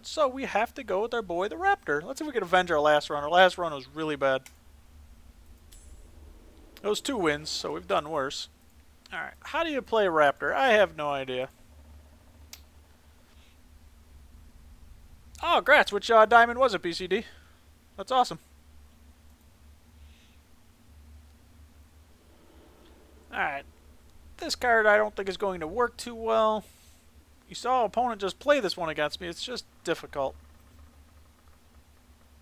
So we have to go with our boy the Raptor. Let's see if we can avenge our last run. Our last run was really bad. It was 2 wins, so we've done worse. Alright, how do you play Raptor? I have no idea. Oh, grats. Which diamond was it, PCD? That's awesome. Alright. This card I don't think is going to work too well. You saw an opponent just play this one against me. It's just difficult.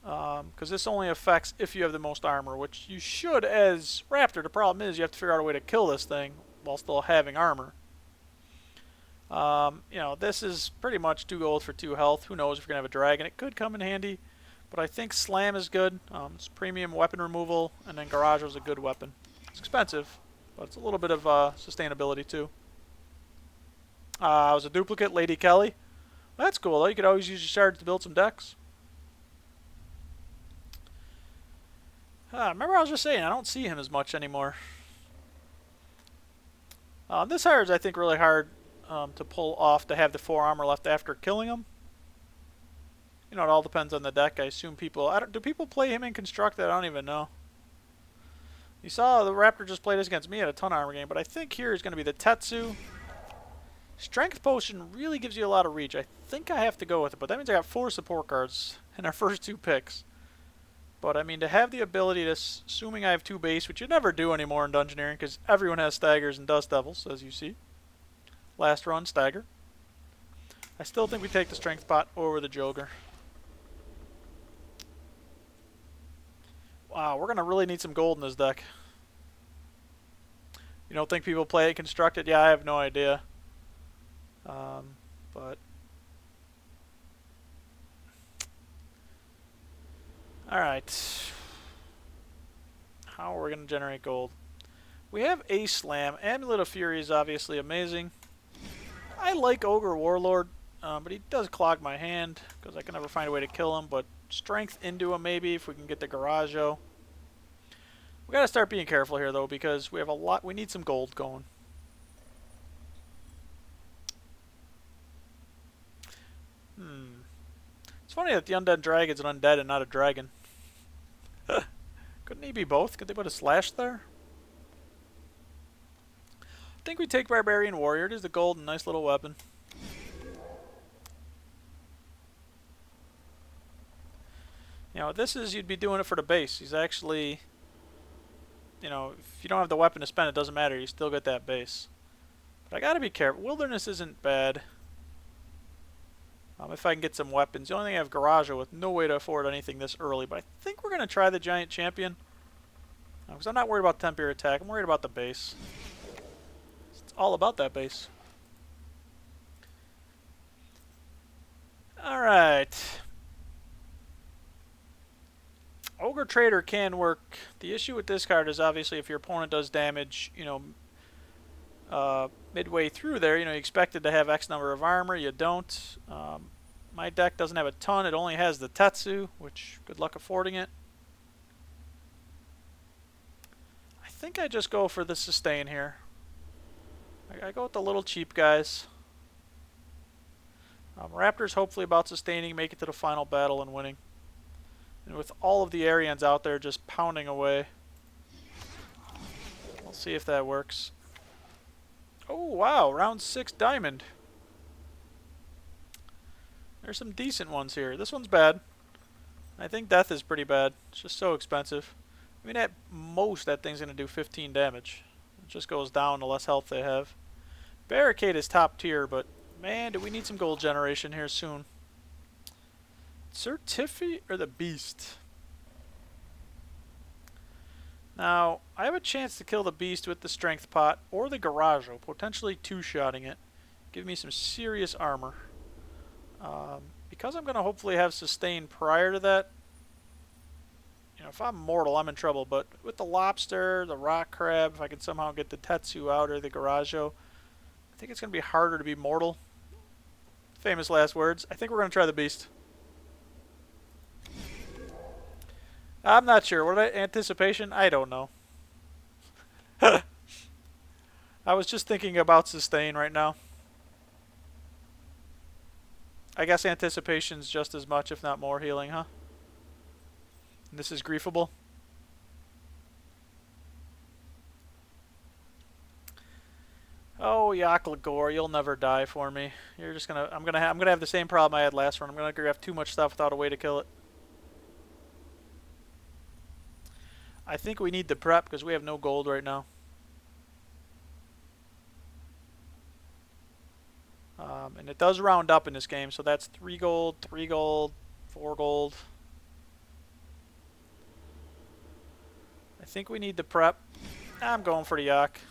Because this only affects if you have the most armor, which you should as Raptor. The problem is you have to figure out a way to kill this thing while still having armor. You know, this is pretty much 2 gold for 2 health. Who knows if you're going to have a dragon. It could come in handy. But I think Slam is good. It's premium weapon removal. And then Garage is a good weapon. It's expensive, but it's a little bit of sustainability too. It was a duplicate, Lady Kelly. That's cool though. You could always use your shards to build some decks. Remember I was just saying, I don't see him as much anymore. This hire is, I think, really hard to pull off to have the 4 armor left after killing him. You know, it all depends on the deck. I assume people... do people play him in Constructed? I don't even know. You saw the Raptor just played this against me. He had a ton of armor game, but I think here is going to be the Tetsu. Strength Potion really gives you a lot of reach. I think I have to go with it, but that means I got 4 support cards in our first 2 picks. But, I mean, to have the ability to, assuming I have 2 base, which you never do anymore in Dungeoneering, because everyone has Staggers and Dust Devils, as you see. Last run, Stagger. I still think we take the Strength Pot over the Joker. Wow, we're going to really need some gold in this deck. You don't think people play it Constructed? Yeah, I have no idea. But... Alright. How are we going to generate gold? We have a Slam. Amulet of Fury is obviously amazing. I like Ogre Warlord, but he does clog my hand because I can never find a way to kill him. But Strength into him maybe if we can get the Garaggio. We got to start being careful here though because we have a lot. We need some gold going. It's funny that the Undead Dragon's an undead and not a dragon. Couldn't he be both? Could they put a slash there? I think we take Barbarian Warrior. It is the gold and nice little weapon. You know, this is, you'd be doing it for the base. He's actually, you know, if you don't have the weapon to spend, it doesn't matter. You still get that base. But I gotta be careful. Wilderness isn't bad. If I can get some weapons. The only thing I have Garaggio with no way to afford anything this early. But I think we're going to try the Giant Champion. Because I'm not worried about temporary attack. I'm worried about the base. It's all about that base. Alright. Ogre Trader can work. The issue with this card is obviously if your opponent does damage, you know, midway through there, you know, you expected to have X number of armor, you don't. My deck doesn't have a ton, it only has the Tetsu, which good luck affording it. I think I just go for the sustain here. I go with the little cheap guys. Raptor's hopefully about sustaining, make it to the final battle and winning. And with all of the Arians out there just pounding away. We'll see if that works. Oh, wow. Round 6 diamond. There's some decent ones here. This one's bad. I think death is pretty bad. It's just so expensive. I mean, at most, that thing's going to do 15 damage. It just goes down the less health they have. Barricade is top tier, but man, do we need some gold generation here soon. Certifi or the Beast? Now, I have a chance to kill the Beast with the Strength Pot or the Garaggio, potentially 2-shotting it. Give me some serious armor. Because I'm going to hopefully have sustain prior to that, you know, if I'm mortal, I'm in trouble. But with the Lobster, the Rock Crab, if I can somehow get the Tetsu out or the Garaggio, I think it's going to be harder to be mortal. Famous last words. I think we're going to try the Beast. I'm not sure. What anticipation? I don't know. I was just thinking about sustain right now. I guess Anticipation's just as much, if not more, healing, huh? And this is griefable. Oh, Yaklagor, you'll never die for me. You're just gonna. I'm gonna have the same problem I had last run. I'm gonna grab too much stuff without a way to kill it. I think we need the prep because we have no gold right now. And it does round up in this game, so that's 3 gold, 3 gold, 4 gold. I think we need the prep. I'm going for the yak.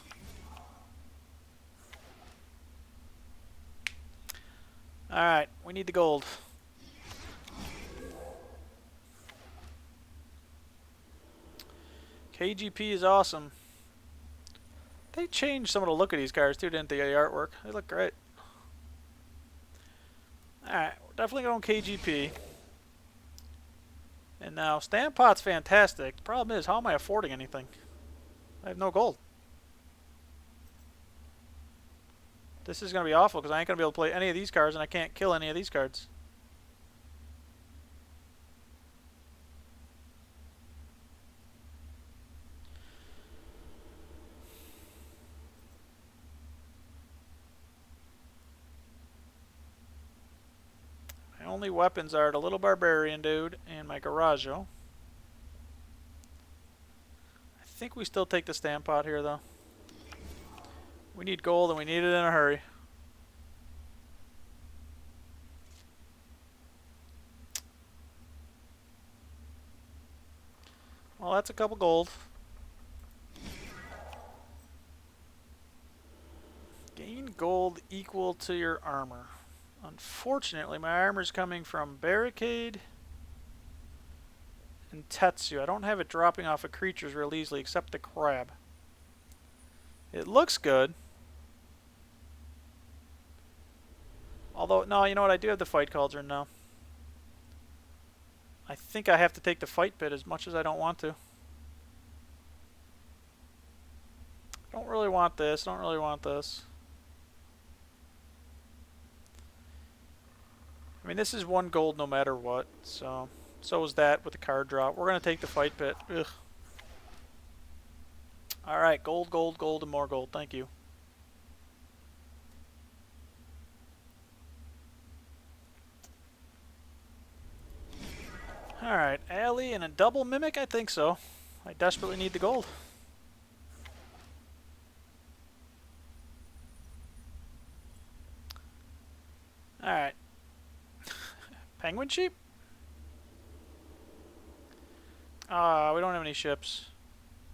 Alright, we need the gold. KGP is awesome. They changed some of the look of these cards too, didn't they? The artwork. They look great. Alright, we're definitely going KGP. And now, Stampot's fantastic. The problem is, how am I affording anything? I have no gold. This is going to be awful because I ain't going to be able to play any of these cards and I can't kill any of these cards. My only weapons are the little barbarian dude and my Garajo. I think we still take the Stampot here though. We need gold and we need it in a hurry. Well, that's a couple gold. Gain gold equal to your armor. Unfortunately, my armor's coming from Barricade and Tetsu. I don't have it dropping off of creatures real easily except the crab. It looks good. Although, no, you know what? I do have the Fight Cauldron now. I think I have to take the Fight Pit as much as I don't want to. Don't really want this. Don't really want this. I mean, this is 1 gold no matter what. So is that with the card drop. We're going to take the Fight Pit. Ugh. Alright, gold, gold, gold, and more gold. Thank you. Alright, Alley and a double Mimic? I think so. I desperately need the gold. Alright. Penguin Sheep? We don't have any ships.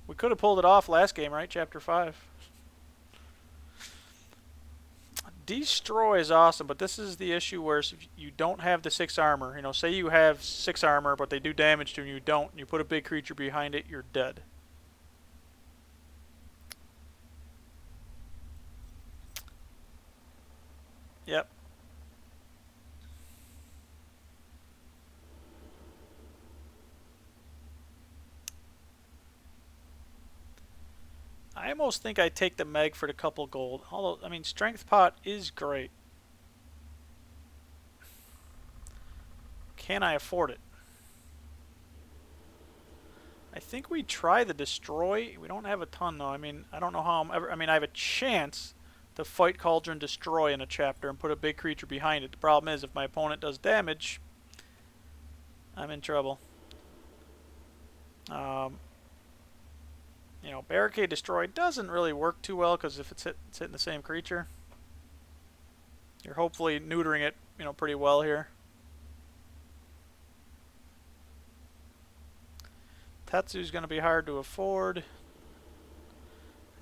We could have pulled it off last game, right? Chapter 5. Destroy is awesome, but this is the issue where if you don't have the 6 armor, you know, say you have 6 armor, but they do damage to you and you don't, and you put a big creature behind it, you're dead. Yep. I almost think I take the Meg for the couple gold. Although, I mean, Strength Pot is great. Can I afford it? I think we try the Destroy. We don't have a ton, though. I mean, I don't know how I'm ever... I mean, I have a chance to Fight Cauldron Destroy in a chapter and put a big creature behind it. The problem is, if my opponent does damage, I'm in trouble. You know, Barricade Destroy doesn't really work too well because if it's hitting the same creature, you're hopefully neutering it, you know, pretty well here. Tetsu's going to be hard to afford.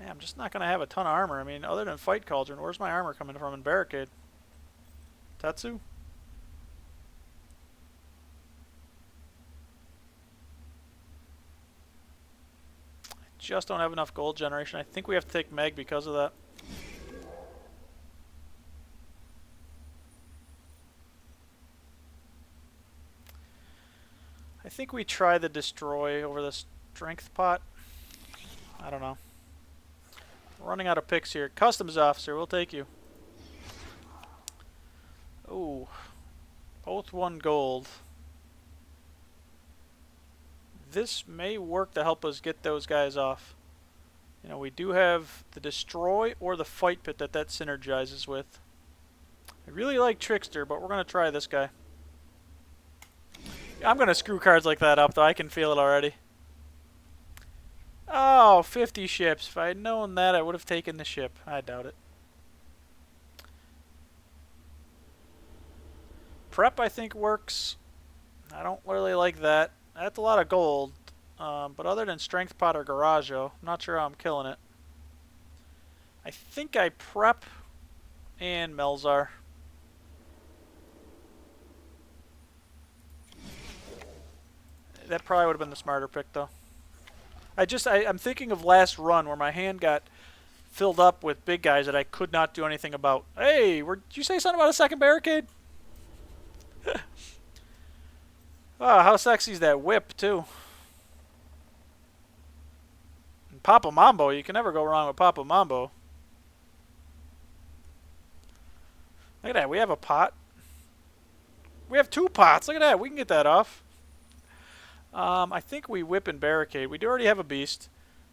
Yeah, I'm just not going to have a ton of armor. I mean, other than Fight Cauldron, where's my armor coming from in Barricade? Tetsu? Just don't have enough gold generation. I think we have to take Meg because of that. I think we try the Destroy over the Strength Pot. I don't know. We're running out of picks here. Customs Officer, we'll take you. Ooh. Both 1 gold. This may work to help us get those guys off. You know, we do have the Destroy or the Fight Pit that synergizes with. I really like Trickster, but we're going to try this guy. I'm going to screw cards like that up, though. I can feel it already. Oh, 50 ships. If I had known that, I would have taken the ship. I doubt it. Prep, I think, works. I don't really like that. That's a lot of gold. But other than Strength Pot or Garaggio, I'm not sure how I'm killing it. I think I prep and Melzar. That probably would have been the smarter pick, though. I'm thinking of last run where my hand got filled up with big guys that I could not do anything about. Hey, did you say something about a second barricade? Oh, how sexy is that whip, too? And Papa Mambo, you can never go wrong with Papa Mambo. Look at that, we have a pot. We have 2 pots, look at that, we can get that off. I think we whip and barricade. We do already have a beast.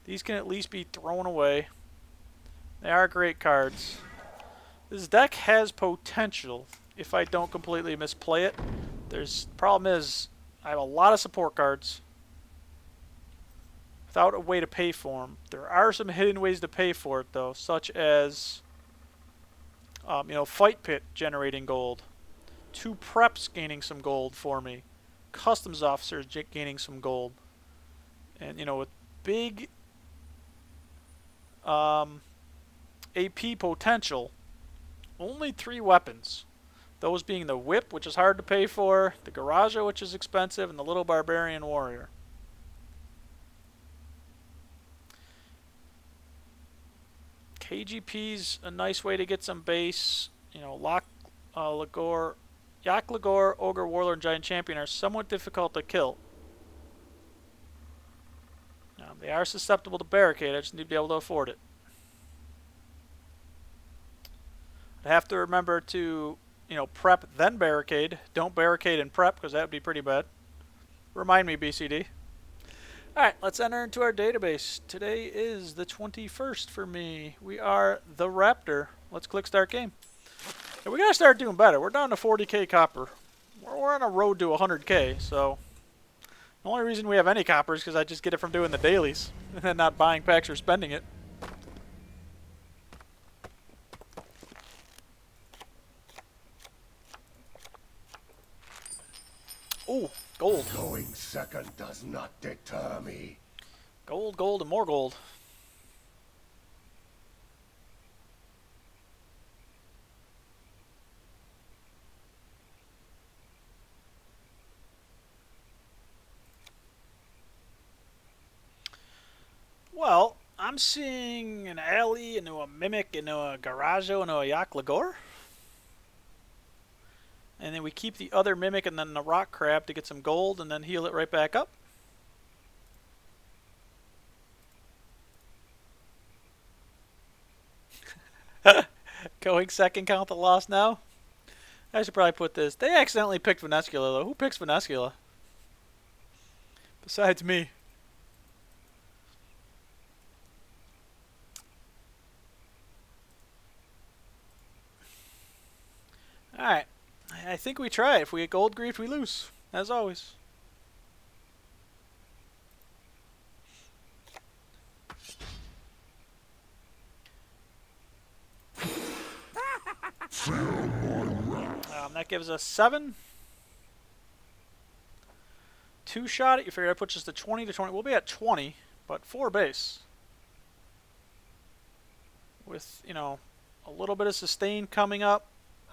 These can at least be thrown away. They are great cards. This deck has potential if I don't completely misplay it. Problem is, I have a lot of support cards without a way to pay for them. There are some hidden ways to pay for it, though, such as you know, Fight Pit generating gold, 2 preps gaining some gold for me, customs officers gaining some gold, and you know, with big AP potential, only 3 weapons. Those being the Whip, which is hard to pay for, the Garaggio, which is expensive, and the Little Barbarian Warrior. KGP's a nice way to get some base. You know, Yak Lagor, Ogre, Warlord, and Giant Champion are somewhat difficult to kill. They are susceptible to barricade. I just need to be able to afford it. I have to remember to, you know, prep then barricade. Don't barricade and prep, because that would be pretty bad. Remind me, BCD. Alright, let's enter into our database. Today is the 21st for me. We are the Raptor. Let's click start game. And we gotta start doing better. We're down to 40k copper. We're on a road to 100k, so the only reason we have any copper is because I just get it from doing the dailies and then not buying packs or spending it. Ooh, gold. Going second does not deter me. Gold, gold, and more gold. Well, I'm seeing an alley into a mimic into a Garaggio into a Yak Lagor. And then we keep the other mimic and then the rock crab to get some gold and then heal it right back up. Going second, count the loss now. I should probably put this. They accidentally picked Venescula though. Who picks Venescula? Besides me. Alright. I think we try. If we get gold grief, we lose. As always. That gives us 7. 2-shot it. You figure that puts us to 20 to 20. We'll be at 20, but 4 base. With, you know, a little bit of sustain coming up.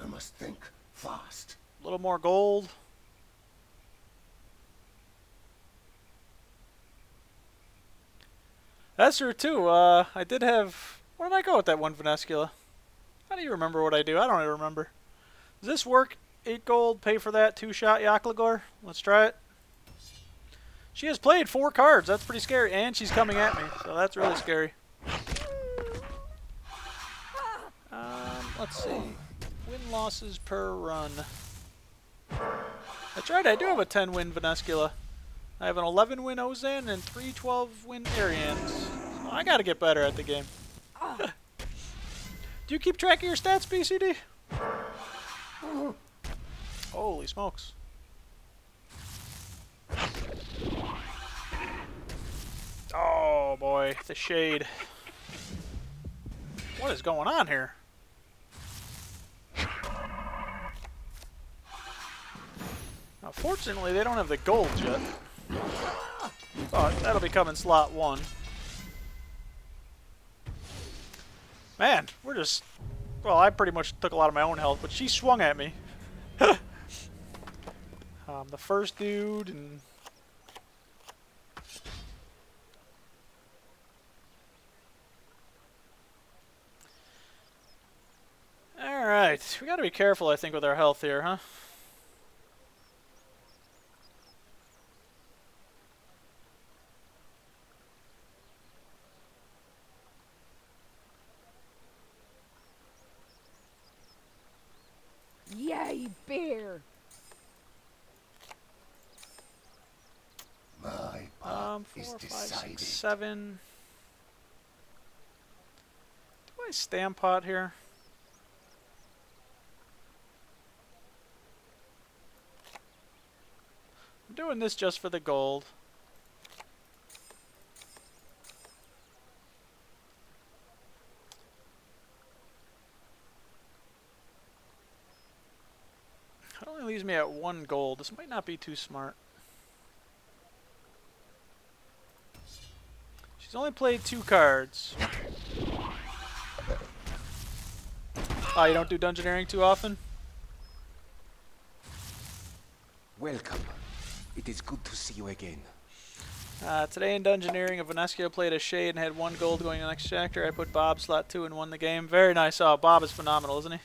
I must think fast. A little more gold. That's true too. I did have... Where did I go with that one Venescula? How do you remember what I do? I don't even remember. Does this work? 8 gold, pay for that 2-shot Yak Lagor. Let's try it. She has played 4 cards. That's pretty scary. And she's coming at me, so that's really scary. Let's see. Win losses per run. That's right, I do have a 10-win Venescula. I have an 11-win Ozan and 3 12-win Arians. So I gotta get better at the game. Do you keep track of your stats, BCD? Holy smokes. Oh boy, the shade. What is going on here? Now, fortunately, they don't have the gold yet. But that'll be coming slot 1. Man, we're just... Well, I pretty much took a lot of my own health, but she swung at me. The first dude and... Alright, we gotta be careful, I think, with our health here, huh? Yay, beer! My 4, path 5, is 6, decided. 7. Do I stamp pot here? I'm doing this just for the gold. It only leaves me at 1 gold. This might not be too smart. She's only played 2 cards. Oh, you don't do Dungeoneering too often? Welcome. It is good to see you again. Today in Dungeoneering, Venescula played a Shade and had 1 gold going in the next chapter. I put Bob slot 2 and won the game. Very nice. Oh, Bob is phenomenal, isn't he?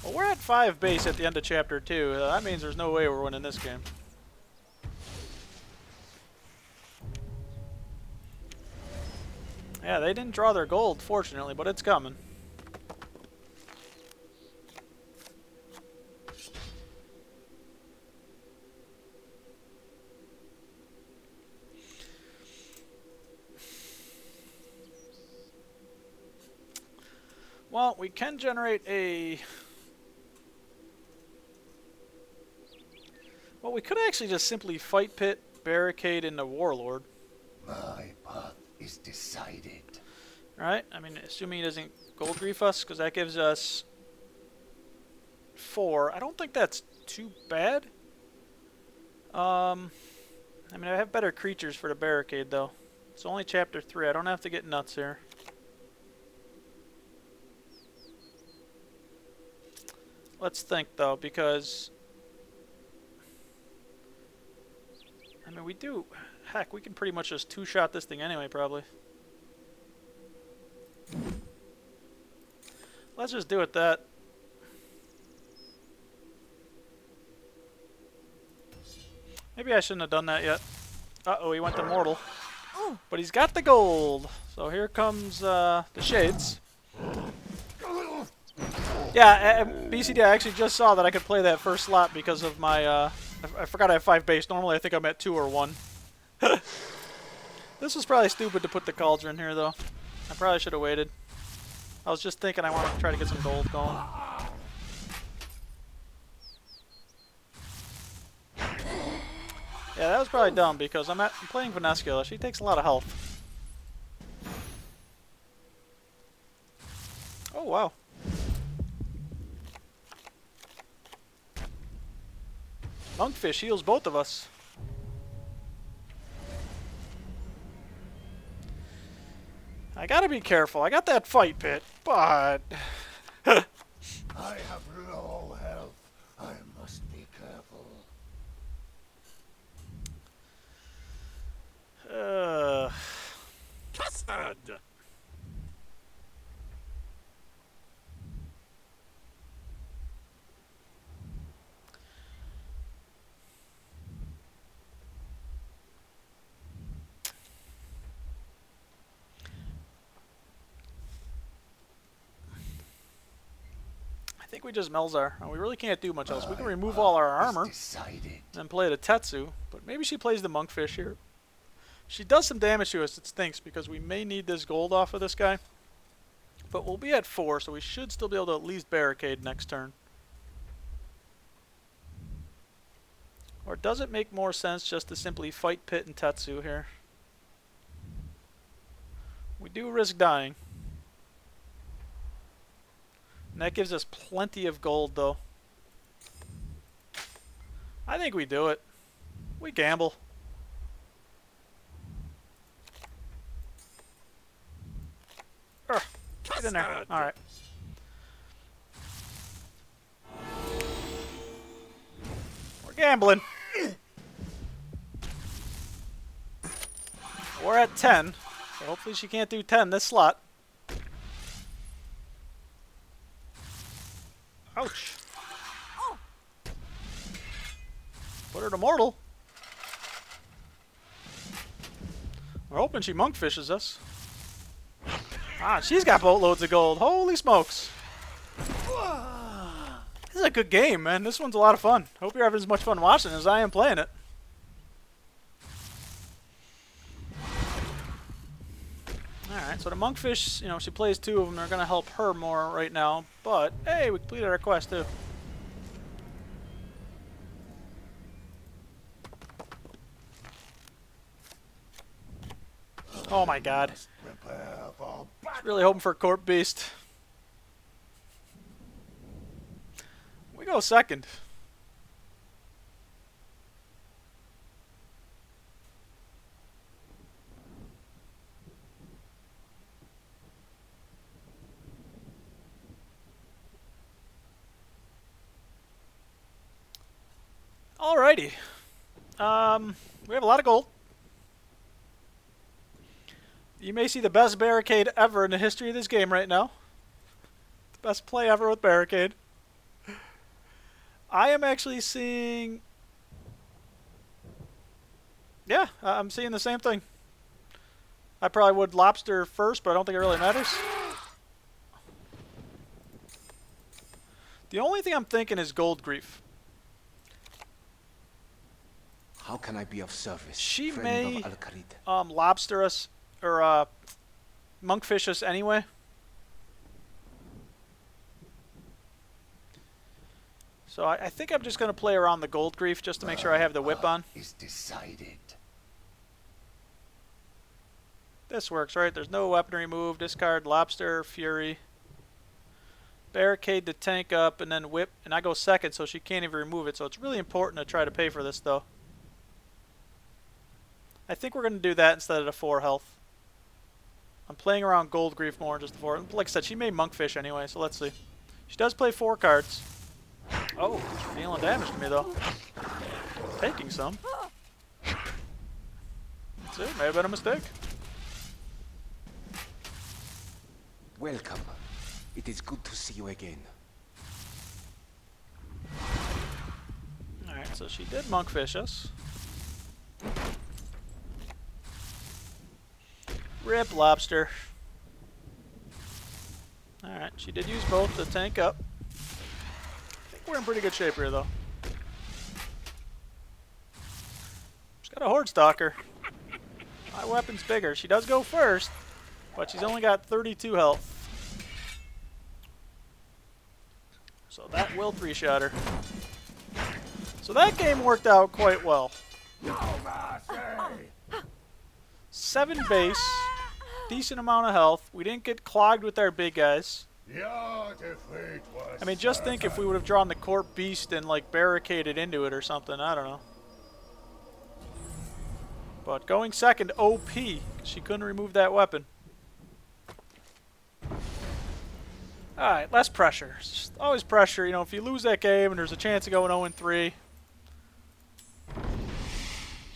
Well, we're at 5 base at the end of chapter 2. That means there's no way we're winning this game. Yeah, they didn't draw their gold, fortunately, but it's coming. Well, we can generate a... Well, we could actually just simply fight pit, barricade into Warlord. My path is decided. Right? I mean, assuming he doesn't gold grief us, because that gives us 4. I don't think that's too bad. I mean, I have better creatures for the barricade, though. It's only chapter 3. I don't have to get nuts here. Let's think, though, because... I mean, we do... Heck, we can pretty much just 2-shot this thing anyway, probably. Let's just do it that. Maybe I shouldn't have done that yet. Uh-oh, he went to mortal. But he's got the gold. So here comes the shades. Yeah, BCD, I actually just saw that I could play that first slot because of my... I forgot I have 5 base. Normally I think I'm at 2 or 1. This was probably stupid to put the cauldron here, though. I probably should have waited. I was just thinking I want to try to get some gold going. Yeah, that was probably dumb because I'm playing Venescula. She takes a lot of health. Oh, wow. Monkfish heals both of us. I gotta be careful. I got that fight pit, but... I have low health. I must be careful. Custard! think we just Melzar. We really can't do much else. We can remove all our armor and then play the Tetsu, but maybe she plays the Monkfish here. She does some damage to us, it stinks, because we may need this gold off of this guy. But we'll be at 4, so we should still be able to at least barricade next turn. Or does it make more sense just to simply fight Pit and Tetsu here? We do risk dying. And that gives us plenty of gold, though. I think we do it. We gamble. Get in there. Alright. We're gambling. We're at 10. So hopefully she can't do 10 this slot. Ouch. Put her to mortal. We're hoping she monkfishes us. Ah, she's got boatloads of gold. Holy smokes. This is a good game, man. This one's a lot of fun. Hope you're having as much fun watching as I am playing it. Alright, so the monkfish, you know, she plays 2 of them. They're going to help her more right now. But, hey, we completed our quest, too. Oh my god. Just really hoping for a Corp Beast. We go second. Alrighty. We have a lot of gold. You may see the best barricade ever in the history of this game right now. The best play ever with barricade. I am actually seeing... Yeah, I'm seeing the same thing. I probably would lobster first, but I don't think it really matters. The only thing I'm thinking is gold grief. How can I be of service? She friend may of Al-Kharid? lobster us, or monkfish us anyway. So I think I'm just going to play around the gold grief just to make sure I have the whip on. Is decided. This works, right? There's no weaponry move. Discard lobster, fury. Barricade the tank up and then whip. And I go second, so she can't even remove it. So it's really important to try to pay for this, though. I think we're going to do that instead of the 4 health. I'm playing around gold grief more than just the 4. Like I said, she may monkfish anyway, so let's see. She does play 4 cards. Oh, she's dealing damage to me, though. Taking some. See, may have been a mistake. Welcome. It is good to see you again. Alright, so she did monkfish us. Rip lobster. Alright, she did use both to tank up. I think we're in pretty good shape here, though. She's got a Horde Stalker. My weapon's bigger. She does go first, but she's only got 32 health. So that will 3-shot her. So that game worked out quite well. 7 base, decent amount of health. We didn't get clogged with our big guys. I mean, just think if we would have drawn the Corp Beast and like barricaded into it or something. I don't know. But going second, OP. She couldn't remove that weapon. Alright, less pressure. It's just always pressure. You know, if you lose that game and there's a chance of going 0-3.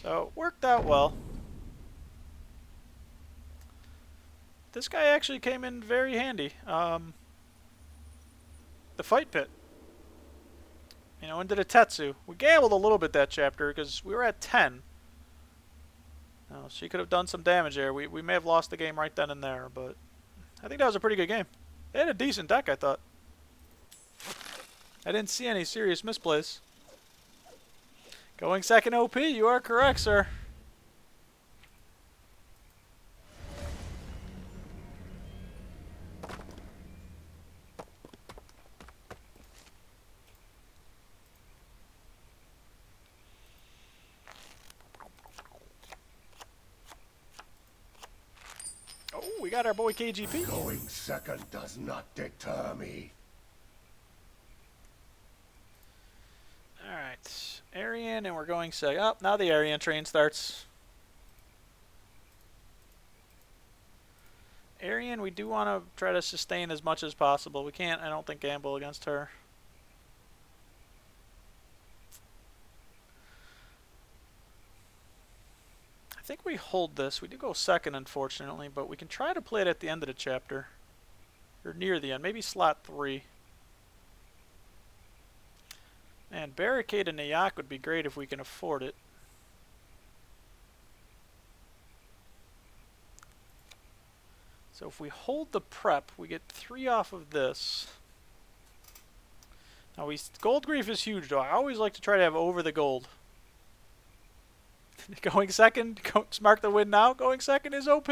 So, it worked out well. This guy actually came in very handy. The fight pit. You know, into the Tetsu. We gambled a little bit that chapter because we were at 10. Now, she could have done some damage there. We may have lost the game right then and there, but I think that was a pretty good game. They had a decent deck, I thought. I didn't see any serious misplays. Going second OP, you are correct, sir. Oh, we got our boy KGP. Going second does not deter me. Alright, Aryan, and we're going second. Oh, now the Aryan train starts. Aryan, we do want to try to sustain as much as possible. We can't, I don't think, gamble against her. I think we hold this. We do go second, unfortunately, but we can try to play it at the end of the chapter. Or near the end. Maybe slot 3. And barricade in the Yak would be great if we can afford it. So if we hold the prep, we get 3 off of this. Now, gold grief is huge, though. I always like to try to have over the gold. Going second, mark the win now. Going second is OP.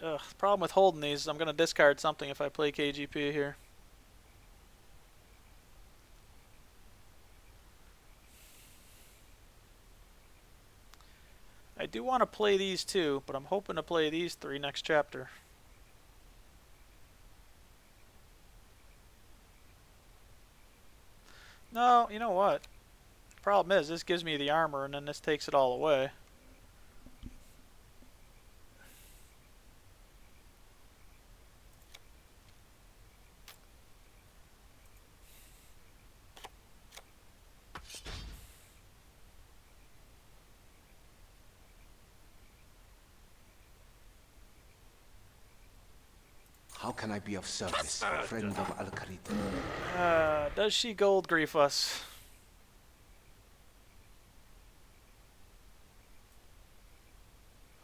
Ugh, the problem with holding these is I'm going to discard something if I play KGP here. I do want to play these two, but I'm hoping to play these 3 next chapter. No, you know what? The problem is, this gives me the armor, and then this takes it all away. How can I be of service, friend of Al-Kharid? Does she gold grief us?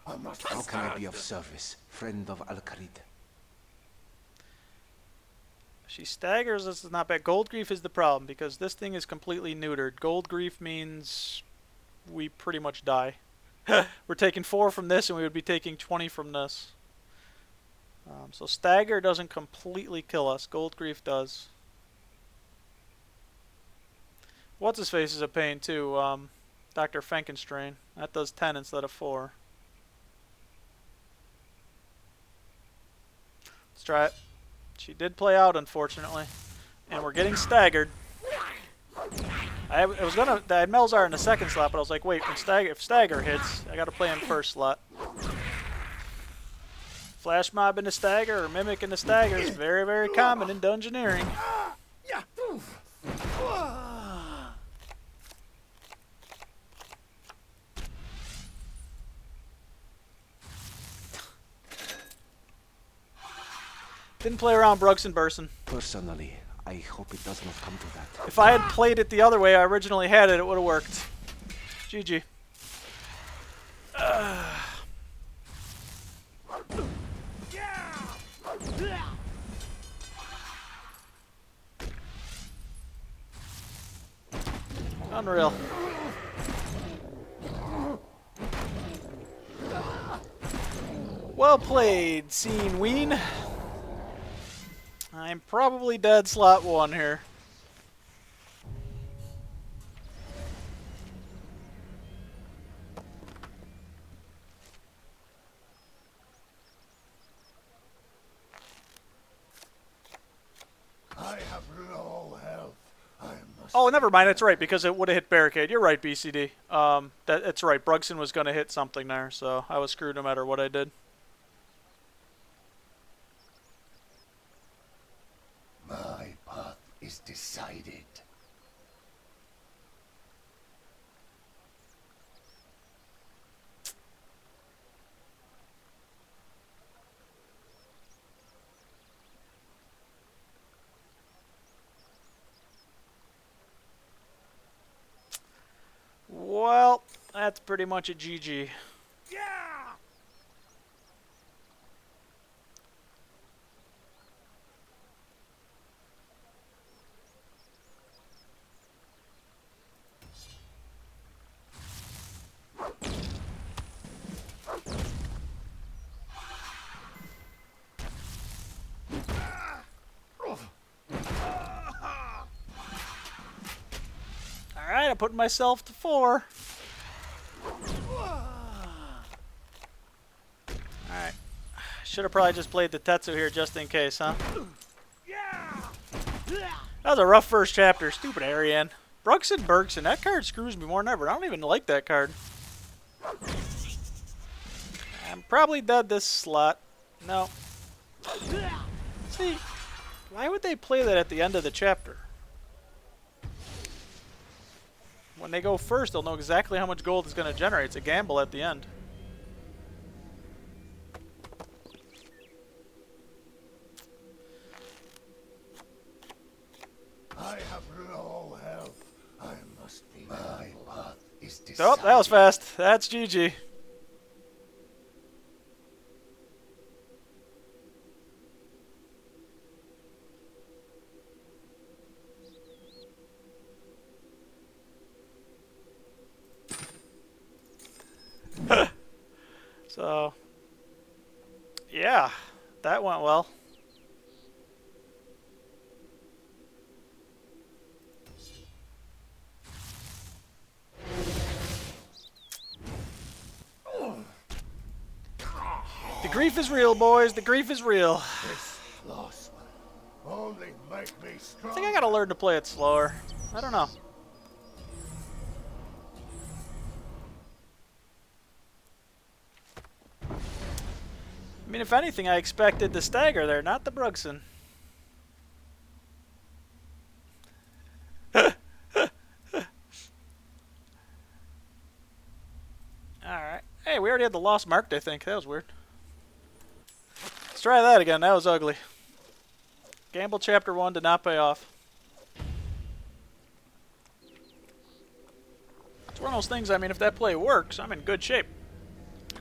How can I be of service, friend of Al-Kharid? She staggers us, is not bad. Gold grief is the problem, because this thing is completely neutered. Gold grief means we pretty much die. We're taking 4 from this, and we would be taking 20 from this. So stagger doesn't completely kill us. Gold grief does. What's his face is a pain too. Dr. Frankenstrain. That does 10 instead of 4. Let's try it. She did play out, unfortunately, and we're getting staggered. I had Melzar in the second slot, but I was like, wait, if stagger hits, I got to play him first slot. Flash mob in the stagger or mimic in the stagger is very, very common in dungeoneering. Didn't play around Brugson Burson. Personally, I hope it does not come to that. If I had played it the other way I originally had it, it would have worked. GG. Unreal. Well played, Scene Ween. I'm probably dead slot 1 here. I have low health. I must. Oh, never mind. That's right, because it would have hit barricade. You're right, BCD. That's right. Brugson was going to hit something there, so I was screwed no matter what I did. My path is decided. Well, That's pretty much a GG. Yeah! Alright, I'm putting myself to 4. Alright. Should have probably just played the Tetsu here just in case, huh? That was a rough first chapter. Stupid Ariane. Bruxon Bergson. That card screws me more than ever. I don't even like that card. I'm probably dead this slot. No. See, why would they play that at the end of the chapter? When they go first, they'll know exactly how much gold it's going to generate. It's a gamble at the end. I have low health. I must be. My path is Oh, decided. that was fast. That's GG. So, yeah, that went well. The grief is real, boys. The grief is real. This loss will only make me strong. I think I gotta learn to play it slower. I don't know. I mean, if anything, I expected the stagger there, not the Bruxon. Alright. Hey, we already had the loss marked, I think. That was weird. Let's try that again. That was ugly. Gamble Chapter 1 did not pay off. It's one of those things, I mean, if that play works, I'm in good shape.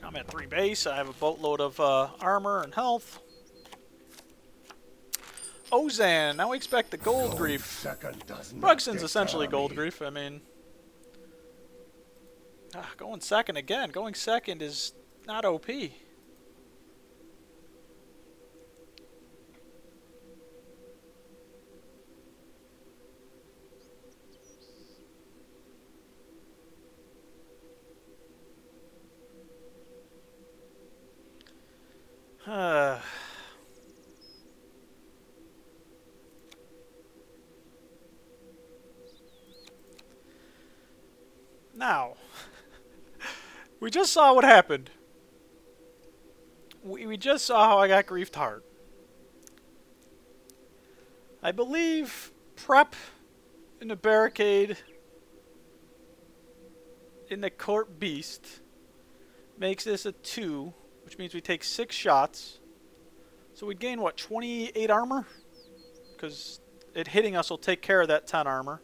I'm at 3 base. I have a boatload of armor and health. Ozan. Now we expect the gold grief. Bruxon's essentially gold grief. I mean, going second again. Going second is not OP. Now, we just saw what happened. We just saw how I got griefed hard. I believe prep in the barricade in the court beast makes this a 2, which means we take 6 shots. So we'd gain, what, 28 armor? Because it hitting us will take care of that 10 armor.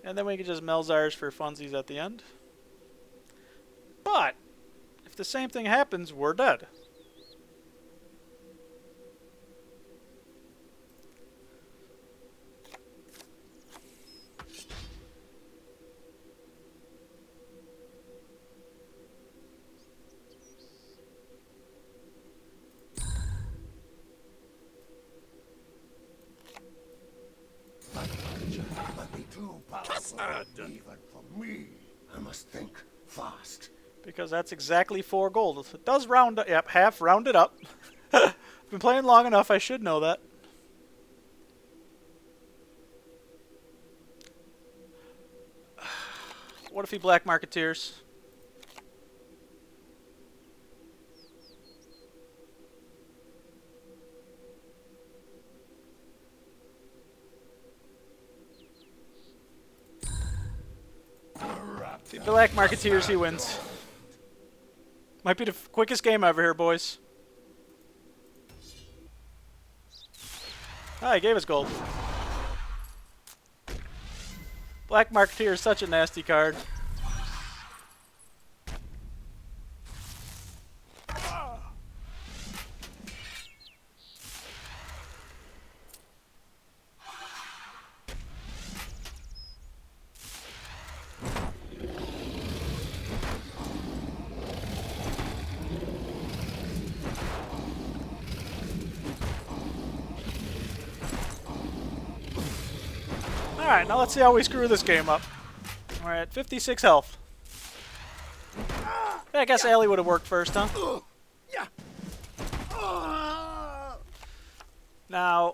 And then we can just Melzars for funsies at the end. But, if the same thing happens, we're dead. Might be too powerful, even for me. I must think fast. Because that's exactly 4 gold. It does round up. Yep, half rounded up. Been playing long enough, I should know that. What if he black marketeers? If he black marketeers, he wins. Might be the quickest game ever here, boys. Ah, he gave us gold. Black Marketeer is such a nasty card. Alright, now let's see how we screw this game up. We're at 56 health. Yeah, I guess Allie would have worked first, huh? Now,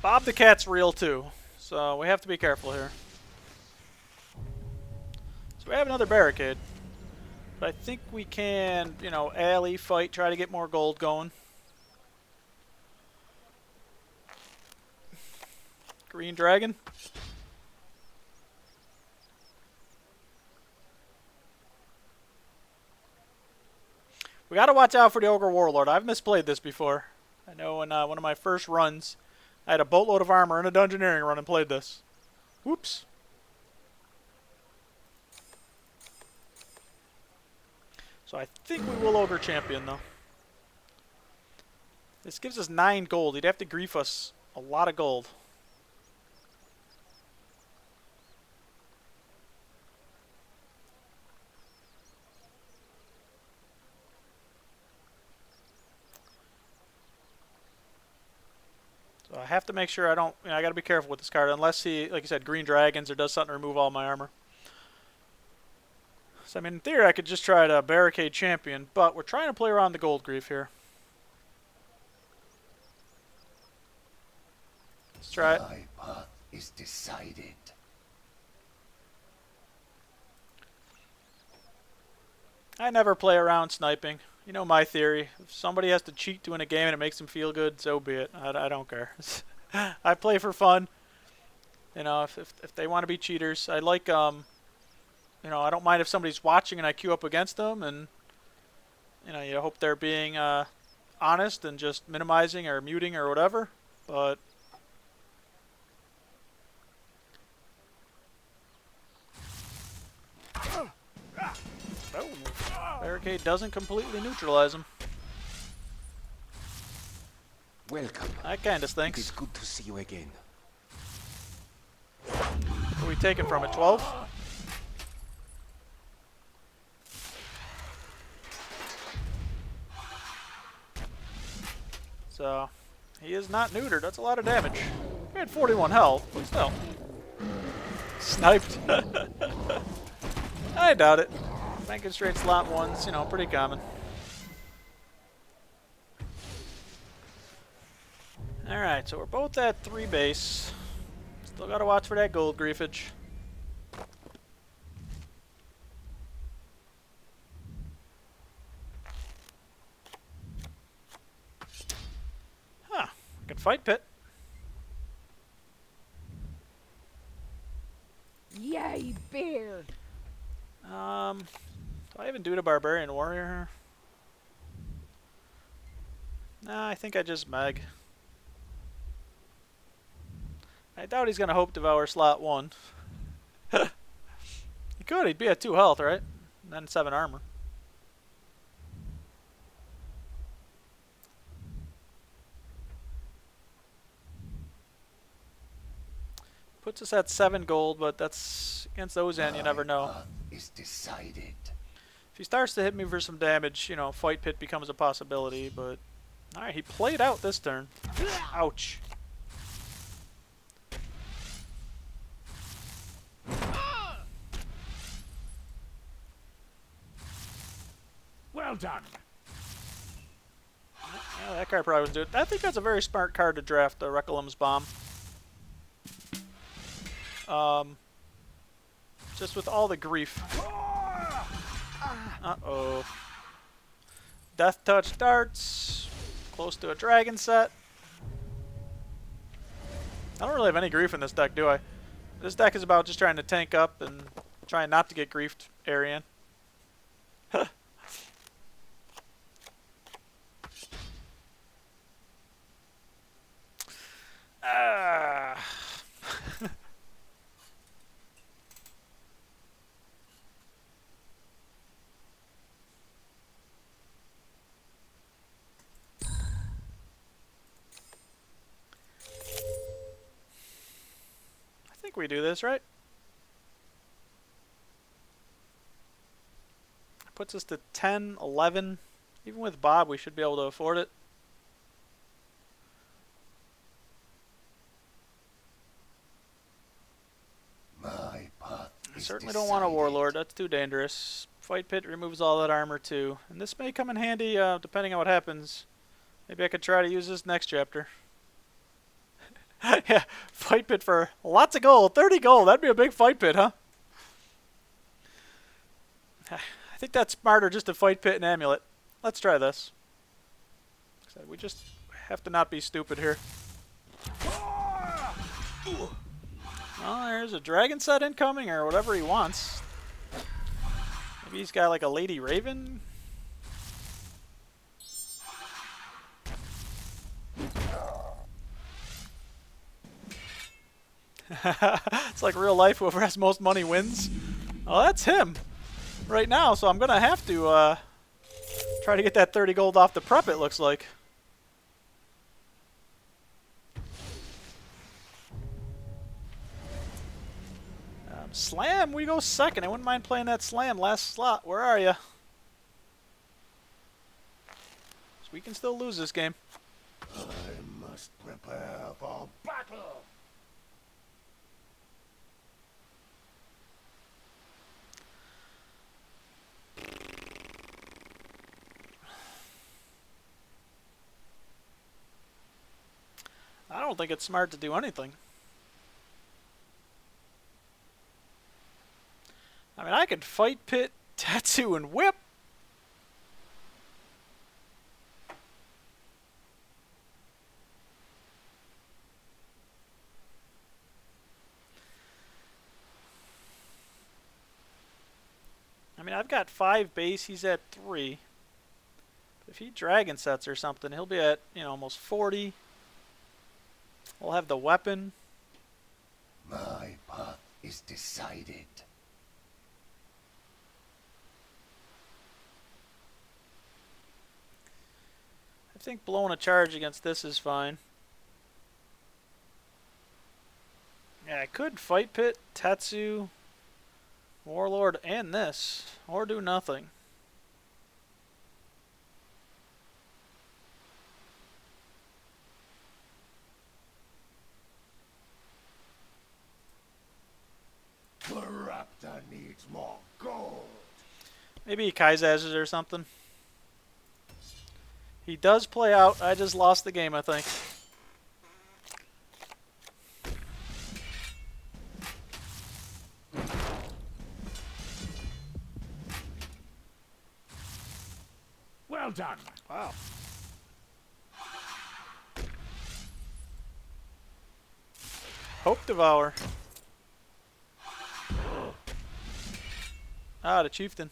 Bob the Cat's real too, so we have to be careful here. So we have another barricade. But I think we can, you know, Allie, fight, try to get more gold going. Green Dragon. We gotta watch out for the Ogre Warlord. I've misplayed this before. I know in one of my first runs, I had a boatload of armor in a Dungeoneering run and played this. Whoops. So I think we will Ogre Champion, though. This gives us 9 gold. He'd have to grief us a lot of gold. So I have to make sure I don't, you know, I got to be careful with this card unless he, like you said, green dragons or does something to remove all my armor. So I mean, in theory, I could just try to barricade champion, but we're trying to play around the gold grief here. Let's try it. My path is decided. I never play around sniping. You know my theory. If somebody has to cheat to win a game and it makes them feel good, so be it. I don't care. I play for fun. You know, if they want to be cheaters, I like, you know, I don't mind if somebody's watching and I queue up against them, and, you know, you hope they're being honest and just minimizing or muting or whatever, but... Oh, barricade doesn't completely neutralize him. Welcome. That kind of It stinks. is good to see you again. What are we taking from it, 12? So, he is not neutered. That's a lot of damage. He had 41 health, but still. Sniped. I doubt it. Bank constraint slot 1's, you know, pretty common. Alright, so we're both at 3 base. Still gotta watch for that gold griefage. Huh. I can fight Pit. Yay, bear! Do I even do the Barbarian Warrior here? Nah, I think I just Meg. I doubt he's gonna Hope Devour slot 1. He could, he'd be at 2 health, right? And then 7 armor. Puts us at 7 gold, but that's against those and you never know. My path is decided. If he starts to hit me for some damage, you know, Fight Pit becomes a possibility, but... Alright, he played out this turn. Ouch. Well done. Yeah, that card probably wouldn't do it. I think that's a very smart card to draft, the Requiem's Bomb. Just with all the grief. Uh-oh. Death Touch darts. Close to a dragon set. I don't really have any grief in this deck, do I? This deck is about just trying to tank up and trying not to get griefed, Arian. think we do this, right? Puts us to 10, 11. Even with Bob, we should be able to afford it. My path I is certainly don't want a decided. Warlord. That's too dangerous. Fight Pit removes all that armor too. And this may come in handy depending on what happens. Maybe I could try to use this next chapter. Yeah, Fight Pit for lots of gold. 30 gold. That'd be a big Fight Pit, huh? I think that's smarter just to Fight Pit and Amulet. Let's try this. We just have to not be stupid here. Well, there's a dragon set incoming or whatever he wants. Maybe he's got like a Lady Raven. It's like real life, whoever has most money wins. Oh, that's him right now, so I'm going to have to try to get that 30 gold off the prep, it looks like. Slam, we go second. I wouldn't mind playing that Slam last slot. Where are you? So we can still lose this game. I must prepare for battle. I don't think it's smart to do anything. I mean, I could Fight Pit, Tattoo, and Whip. I mean, I've got 5 base, he's at 3. If he dragon sets or something, he'll be at, you know, almost 40. We'll have the weapon. My path is decided. I think blowing a charge against this is fine. Yeah, I could Fight Pit, Tetsu, Warlord, and this, or do nothing. The Raptor needs more gold. Maybe he Kaizazes or something. He does play out. I just lost the game, I think. Well done. Wow. Hope Devour. Ah, the Chieftain.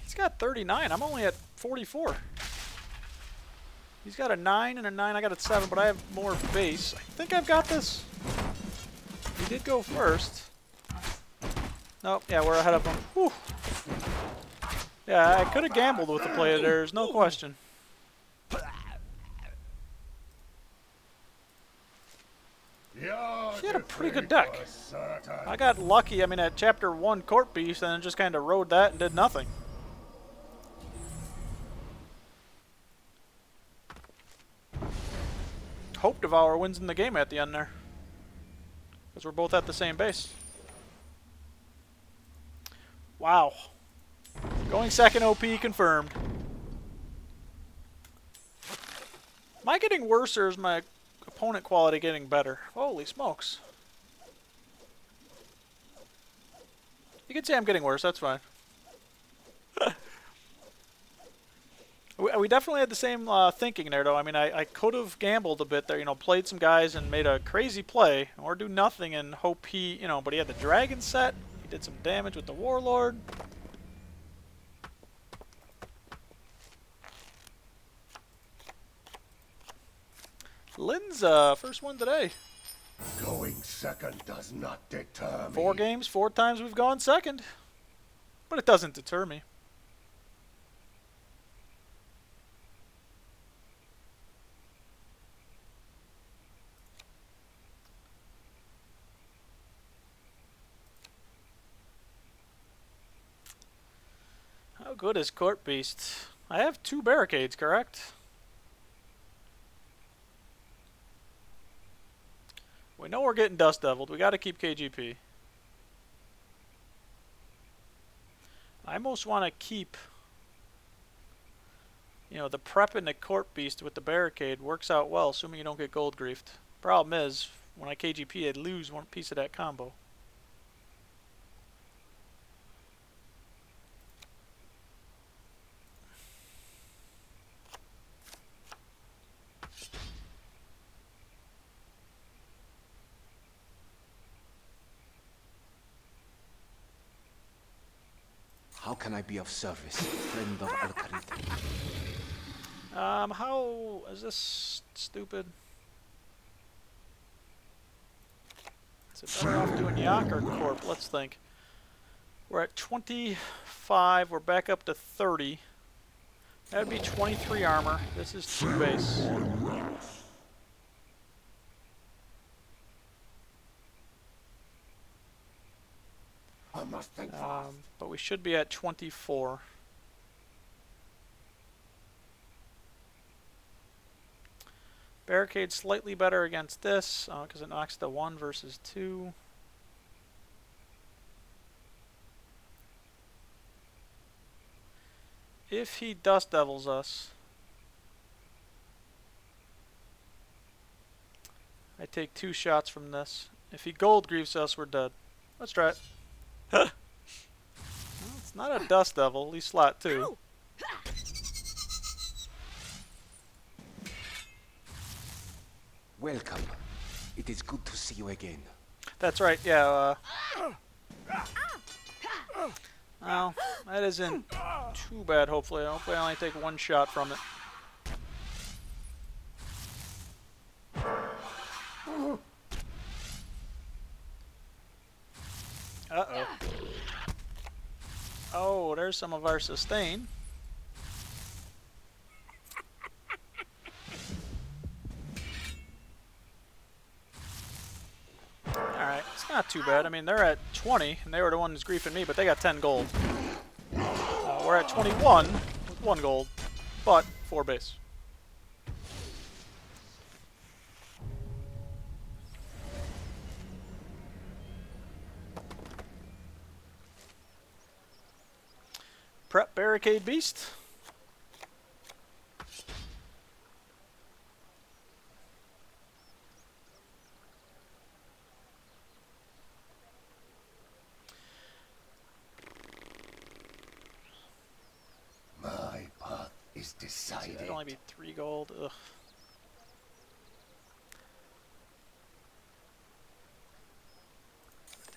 He's got 39. I'm only at 44. He's got a 9 and a 9. I got a 7, but I have more base. I think I've got this. He did go first. Nope. Yeah, we're ahead of him. Whew. Yeah, I could have gambled with the play of theirs, no question. He had a pretty good deck. I got lucky. I mean, at chapter 1 court piece, and then just kind of rode that and did nothing. Hope Devour wins in the game at the end there, because we're both at the same base. Wow. Going second OP confirmed. Am I getting worse, or is my opponent quality getting better? Holy smokes. You can say I'm getting worse, that's fine. We definitely had the same thinking there, though. I mean, I could have gambled a bit there, you know, played some guys and made a crazy play, or do nothing and hope he, you know, but he had the dragon set. He did some damage with the Warlord. Linza, first one today. Going second does not deter me. 4 games, 4 times we've gone second. But it doesn't deter me. How good is Court Beast? I have 2 barricades, correct? We know we're getting Dust Deviled. We got to keep KGP. I most want to keep, you know, the prep and the Court Beast with the barricade works out well, assuming you don't get gold griefed. Problem is, when I KGP, I'd lose one piece of that combo. How can I be of service, friend of Al-Kharita? How is this stupid? Is it better off doing Yak or Corp? Let's think. We're at 25. We're back up to 30. That would be 23 armor. This is 2 base. I must think fast. But we should be at 24. Barricade slightly better against this because it knocks the 1 versus 2. If he Dust Devils us, I take 2 shots from this. If he Gold Grieves us, we're dead. Let's try it. Well, it's not a Dust Devil, at least slot 2. Welcome. It is good to see you again. That's right, yeah. Well, that isn't too bad, hopefully. Hopefully I only take 1 shot from it. Uh-oh. Oh, there's some of our sustain. Alright, it's not too bad. I mean, they're at 20, and they were the ones griefing me, but they got 10 gold. We're at 21 with 1 gold, but 4 base. Prep Barricade Beast. My path is decided. It'd only be 3 gold. Ugh.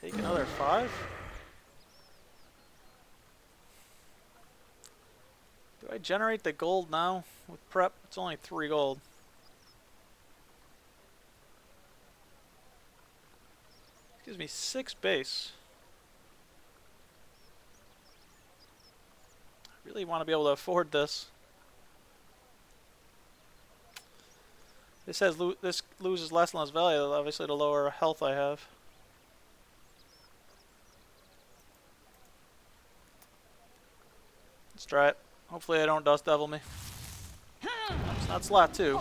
Take another 5. Do I generate the gold now with prep? It's only 3 gold. Gives me 6 base. I really want to be able to afford this. This says this loses less and less value, obviously the lower health I have. Let's try it. Hopefully they don't Dust Devil me. It's not slot 2.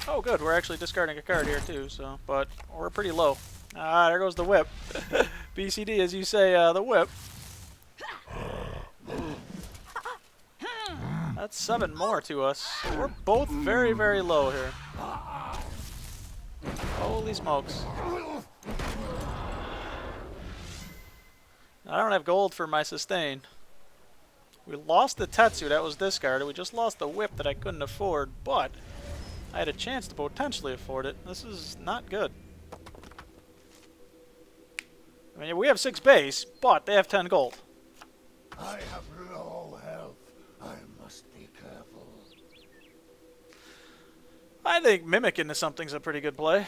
Oh good, we're actually discarding a card here too, so but we're pretty low. Ah, there goes the whip. BCD as you say, the whip. That's 7 more to us. We're both very, very low here. Holy smokes. I don't have gold for my sustain. We lost the Tetsu, that was discarded. We just lost the whip that I couldn't afford, but I had a chance to potentially afford it. This is not good. I mean, we have 6 base, but they have 10 gold. I have low health. I must be careful. I think Mimic into something's a pretty good play.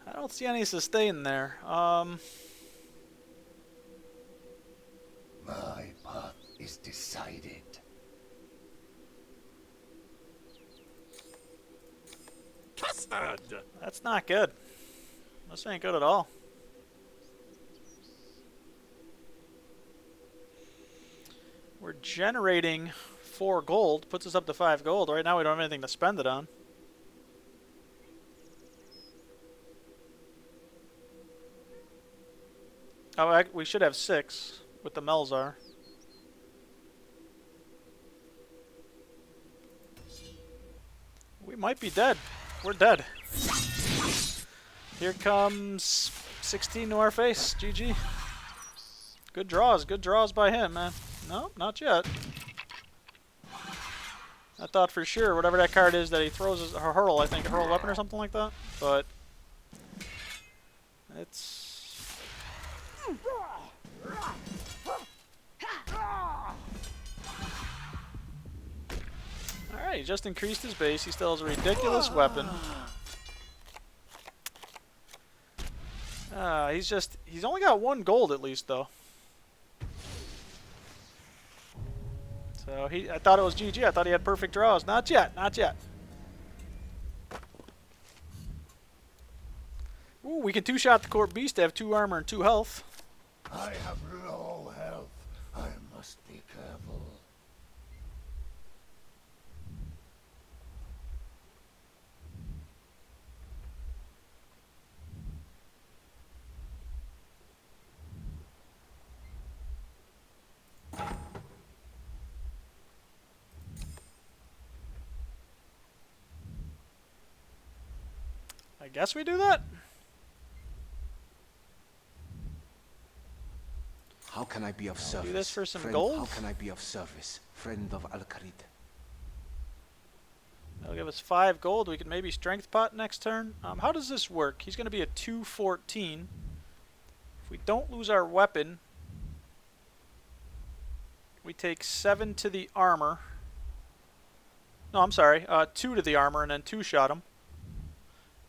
I don't see any sustain there. decided. Custard! That's not good. This ain't good at all. We're generating 4 gold. Puts us up to 5 gold. Right now we don't have anything to spend it on. Oh, we should have 6 with the Melzar. We might be dead. We're dead. Here comes 16 to our face. GG. Good draws. Good draws by him, man. No, not yet. I thought for sure whatever that card is that he throws is a hurl, I think, a hurl weapon or something like that. But it's... Alright, he just increased his base. He still has a ridiculous weapon. He's only got 1 gold at least, though. So I thought it was GG. I thought he had perfect draws. Not yet, not yet. Ooh, we can 2-shot the Court Beast to have 2 armor and 2 health. I have low health. I must be careful. I guess we do that. How can I be of service? Do this for some friend, gold? How can I be of service, friend of Al-Kharid? That'll give us 5 gold. We can maybe strength pot next turn. How does this work? He's going to be a 214. If we don't lose our weapon, we take 7 to the armor. No, I'm sorry. 2 to the armor and then 2-shot him.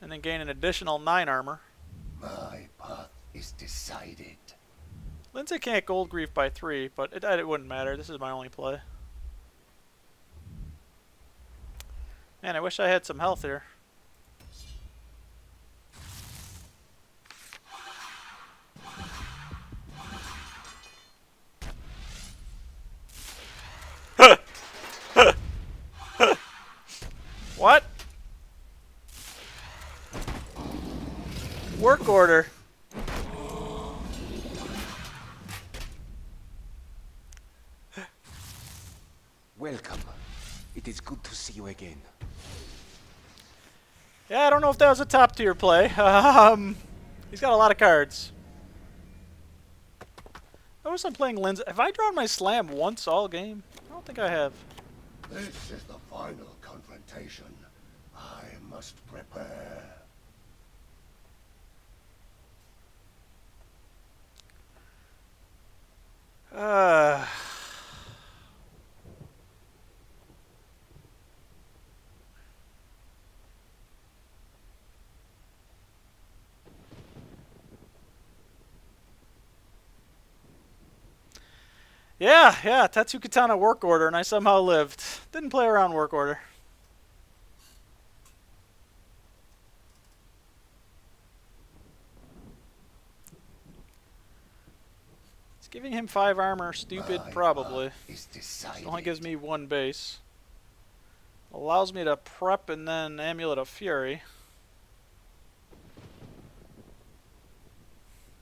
And then gain an additional 9 armor. My path is decided. Linza can't gold grief by 3, but it wouldn't matter. This is my only play. Man, I wish I had some health here. What? Work order. Welcome. It is good to see you again. Yeah, I don't know if that was a top tier play. He's got a lot of cards. Notice I'm playing Linza. Have I drawn my slam once all game? I don't think I have. This is the final confrontation. I must prepare. Yeah, Tetsu Katana work order, and I somehow lived. Didn't play around work order. It's giving him 5 armor, stupid, probably. It only gives me 1 base. Allows me to prep and then Amulet of Fury.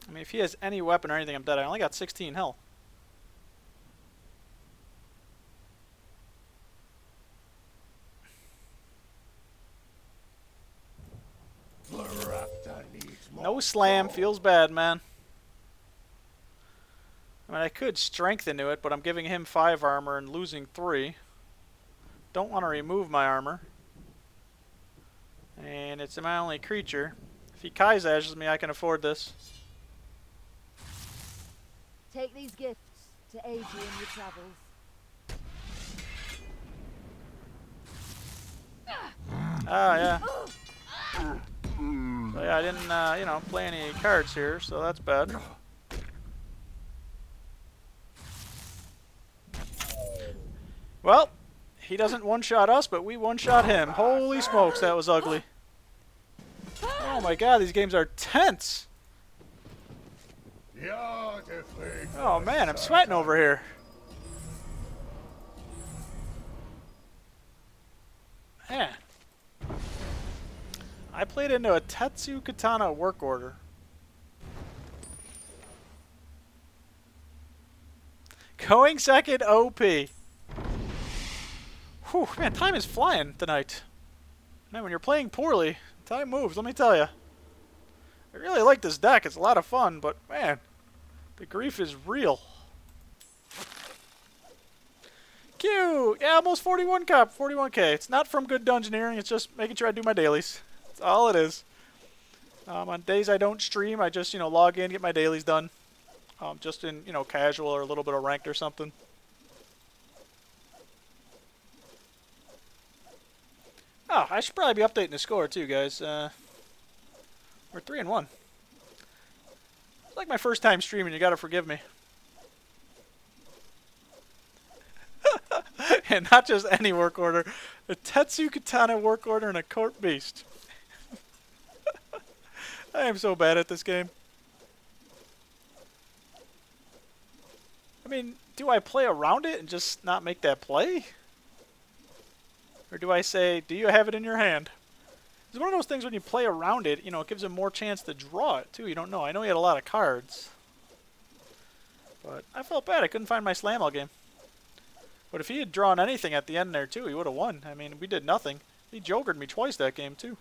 I mean, if he has any weapon or anything, I'm dead. I only got 16 health. The Raptor needs more No slam, gold. feels bad, man. I mean, I could strength into it, but I'm giving him 5 armor and losing 3. Don't want to remove my armor. And it's my only creature. If he Kaizashes me, I can afford this. Take these gifts to aid you in your travels. Ah, yeah. So yeah, I didn't, play any cards here, so that's bad. He doesn't one-shot us, but we one-shot him. Holy smokes, that was ugly. Oh my god, these games are tense. Oh man, I'm sweating over here. Man. I played into a Tetsu Katana work order. Going second, OP. Whew, man, time is flying tonight. Man, when you're playing poorly, time moves, let me tell you. I really like this deck. It's a lot of fun, but man, the grief is real. Cute! Yeah, almost 41k. It's not from good dungeoneering. It's just making sure I do my dailies. That's all it is. On days I don't stream, I just, log in, get my dailies done. Just in, casual or a little bit of ranked or something. Oh, I should probably be updating the score too, guys. We're 3-1. It's like my first time streaming. You gotta forgive me. And not just any work order. A Tetsu Katana work order and a Court Beast. I am so bad at this game. I mean, do I play around it and just not make that play? Or do I say, do you have it in your hand? It's one of those things when you play around it, it gives him more chance to draw it, too. You don't know. I know he had a lot of cards. But I felt bad. I couldn't find my slam all game. But if he had drawn anything at the end there, too, he would have won. I mean, we did nothing. He jokered me twice that game, too.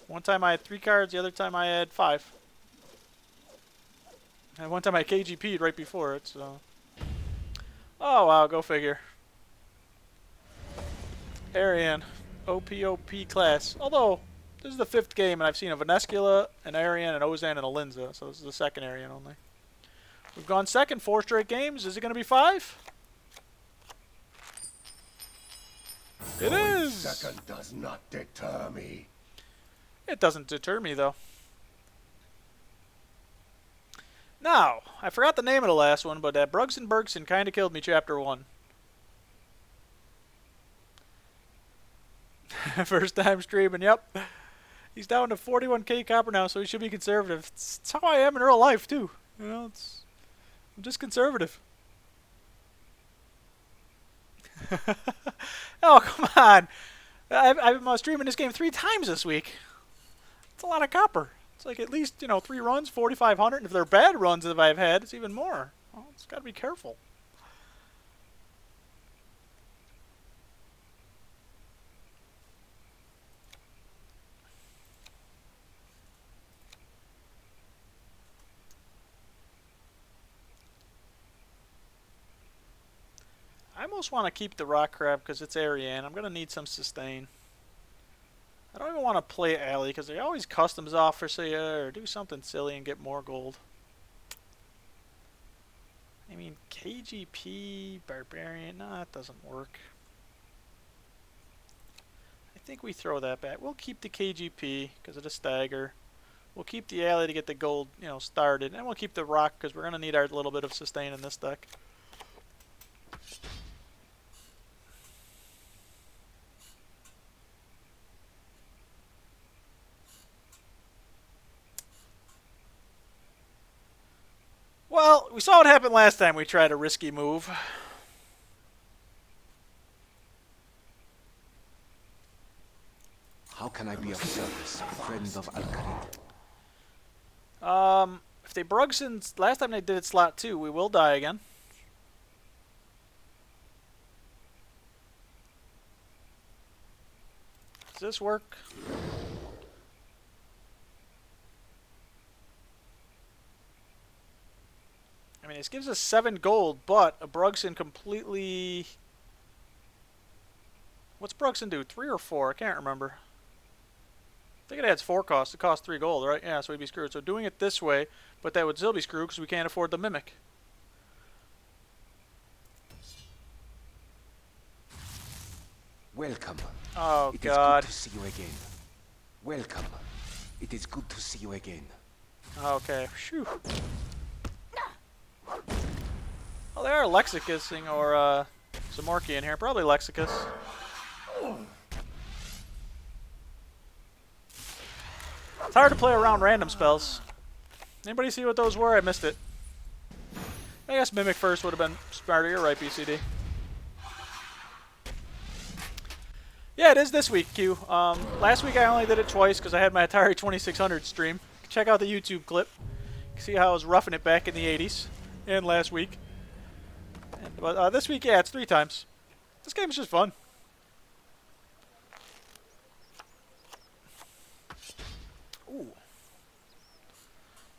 One time I had 3 cards, the other time I had 5. And one time I KGP'd right before it, so... Oh, wow, go figure. Arian. OPOP class. Although, this is the 5th game, and I've seen a Venescula, an Arian, an Ozan, and a Linza, so this is the 2nd Arian only. We've gone second, 4 straight games. Is it going to be 5? It is! Second does not deter me. It doesn't deter me, though. Now, I forgot the name of the last one, but that Brugson Bergson kind of killed me chapter 1. First time streaming, yep. He's down to 41k copper now, so he should be conservative. It's how I am in real life, too. I'm just conservative. Oh, come on. I'm streaming this game 3 times this week. It's a lot of copper. It's like at least, 3 runs, 4,500. And if they're bad runs that I've had, it's even more. Well, it's got to be careful. I almost want to keep the rock crab because it's Ariane. I'm going to need some sustain. I don't even want to play Alley because they always customs offer you or do something silly and get more gold. I mean, KGP, Barbarian, nah, that doesn't work. I think we throw that back. We'll keep the KGP because of the stagger. We'll keep the Alley to get the gold, started. And we'll keep the rock because we're going to need our little bit of sustain in this deck. Well, we saw what happened last time we tried a risky move. How can I be of service, friend of Al-Kharid? If they Brugsons, last time they did it slot 2, we will die again. Does this work? I mean, this gives us 7 gold, but a Brugson completely... What's Brugson do? 3 or 4? I can't remember. I think it adds 4 costs. It costs 3 gold, right? Yeah, so we'd be screwed. So doing it this way, but that would still be screwed because we can't afford the Mimic. Welcome. Oh, it God. It is good to see you again. Welcome. It is good to see you again. Okay. Phew. Oh, they are lexicusing or Zamorki in here. Probably Lexicus. It's hard to play around random spells. Anybody see what those were? I missed it. I guess Mimic first would have been smarter. You're right, BCD. Yeah, it is this week, Q. Last week I only did it twice because I had my Atari 2600 stream. Check out the YouTube clip. See how I was roughing it back in the 80s and last week. But this week, yeah, it's 3 times. This game's just fun. Ooh.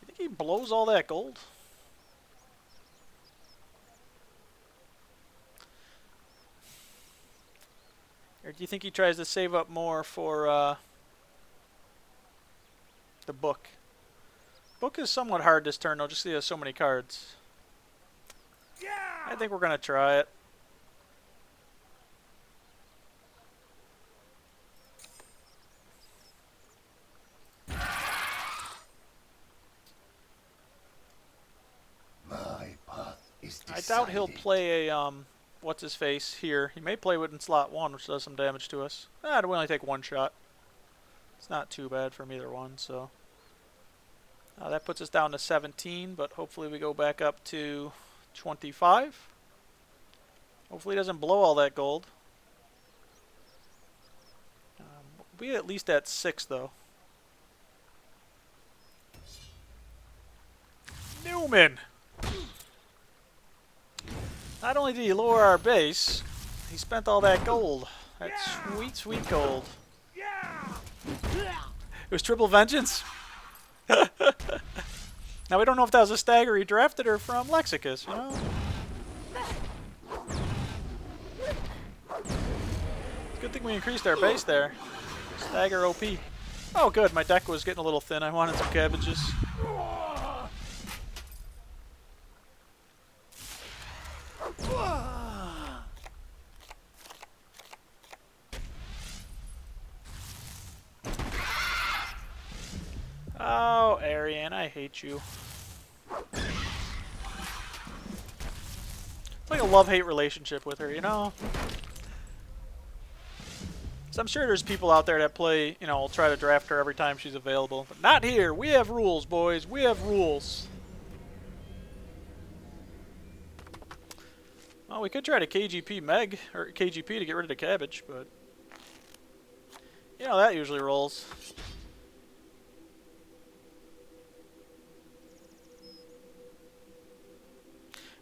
You think he blows all that gold? Or do you think he tries to save up more for the book? Book is somewhat hard this turn, though, just because he has so many cards. Yeah! I think we're going to try it. My path is decided. I doubt he'll play a, what's-his-face here. He may play it in slot 1, which does some damage to us. We only take 1 shot. It's not too bad from either one, so... that puts us down to 17, but hopefully we go back up to 25. Hopefully he doesn't blow all that gold. We'll be at least at 6, though. Newman! Not only did he lower our base, he spent all that gold. That sweet, sweet gold. It was triple vengeance? Now we don't know if that was a stagger he drafted or from Lexicus, you know? Good thing we increased our base there. Stagger OP. Oh good, my deck was getting a little thin. I wanted some cabbages. Oh, Arian, I hate you. It's like a love-hate relationship with her, you know? So I'm sure there's people out there that play, you know, will try to draft her every time she's available. But not here. We have rules, boys. We have rules. Well, we could try to KGP Meg, or KGP to get rid of the cabbage, but... you know, that usually rolls.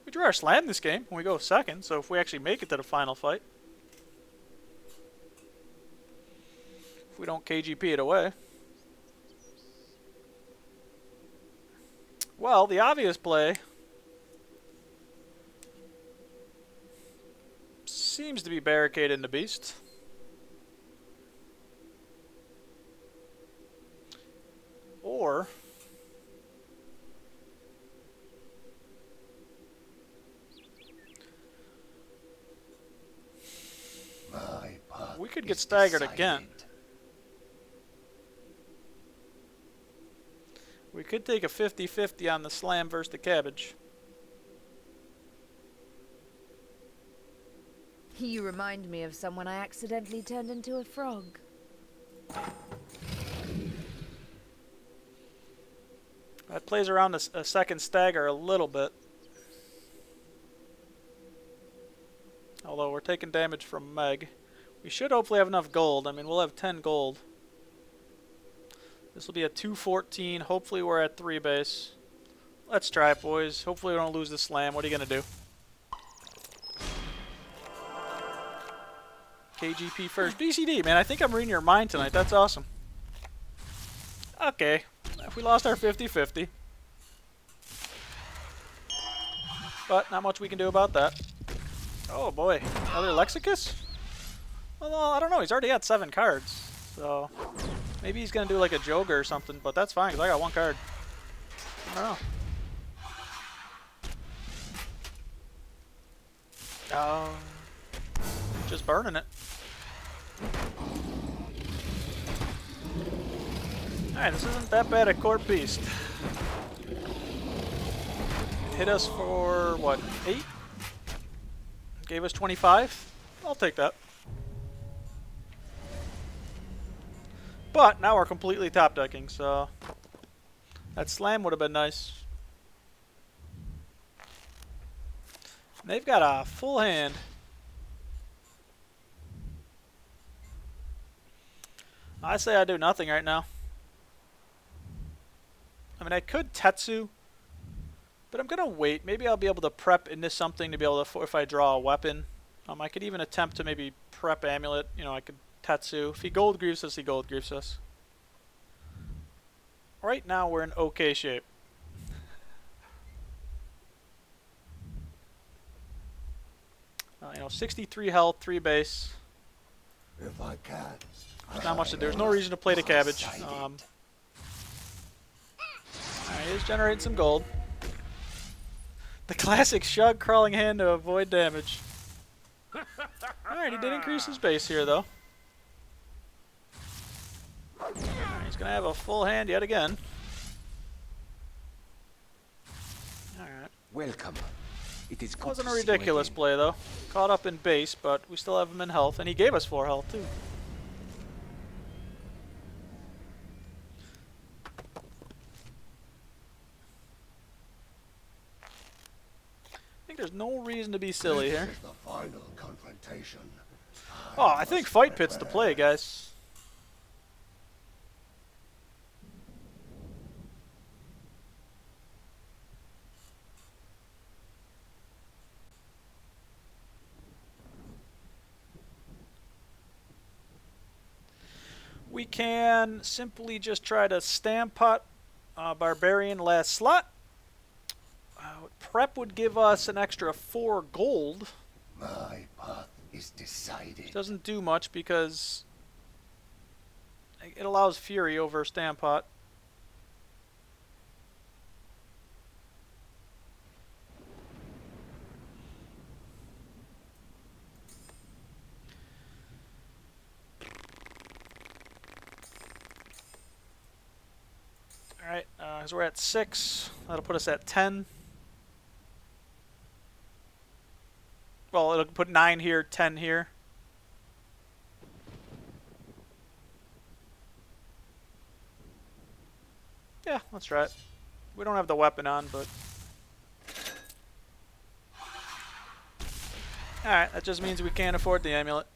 We drew our slam this game when we go second, so if we actually make it to the final fight. If we don't KGP it away. Well, the obvious play seems to be barricade in the beast. Or we could get staggered again. We could take a 50-50 on the slam versus the cabbage. You remind me of someone I accidentally turned into a frog. That plays around a second stagger a little bit. Although we're taking damage from Meg. We should hopefully have enough gold. I mean, we'll have 10 gold. This will be a 214. Hopefully we're at 3 base. Let's try it, boys. Hopefully we don't lose the slam. What are you going to do? KGP first. BCD, man. I think I'm reading your mind tonight. That's awesome. Okay. If we lost our 50-50. But not much we can do about that. Oh boy. Another Lexicus? Well, I don't know. He's already got 7 cards. So maybe he's going to do like a Joker or something. But that's fine because I got 1 card. I don't know. Oh. Just burning it. Alright, this isn't that bad at Court Beast. It hit us for, what, 8? Gave us 25. I'll take that. But now we're completely top decking, so that slam would have been nice. And they've got a full hand. I say I do nothing right now. I mean, I could Tetsu, but I'm going to wait. Maybe I'll be able to prep into something to be able to, if I draw a weapon. I could even attempt to maybe prep Amulet. You know, I could Tetsu. If he Gold Griefs us, he Gold Griefs us. Right now, we're in okay shape. You know, 63 health, 3 base. If I can. There's not much to do. There's no reason to play the cabbage. Alright, he's generating some gold. The classic Shug crawling hand to avoid damage. Alright, he did increase his base here, though. Alright, he's going to have a full hand yet again. Alright. Welcome. It is good Wasn't to a see you ridiculous again. play, though. Caught up in base, but we still have him in health. And he gave us 4 health, too. I think there's no reason to be silly here. This is the final confrontation. Oh, I think fight pit's the play, guys. We can simply just try to Stampot Barbarian last slot. Prep would give us an extra 4 gold. My path is decided. Doesn't do much because it allows Fury over Stampot. Alright, so we're at 6. That'll put us at 10. Well, it'll put 9 here, 10 here. Yeah, let's try it. We don't have the weapon on, but... Alright, that just means we can't afford the amulet.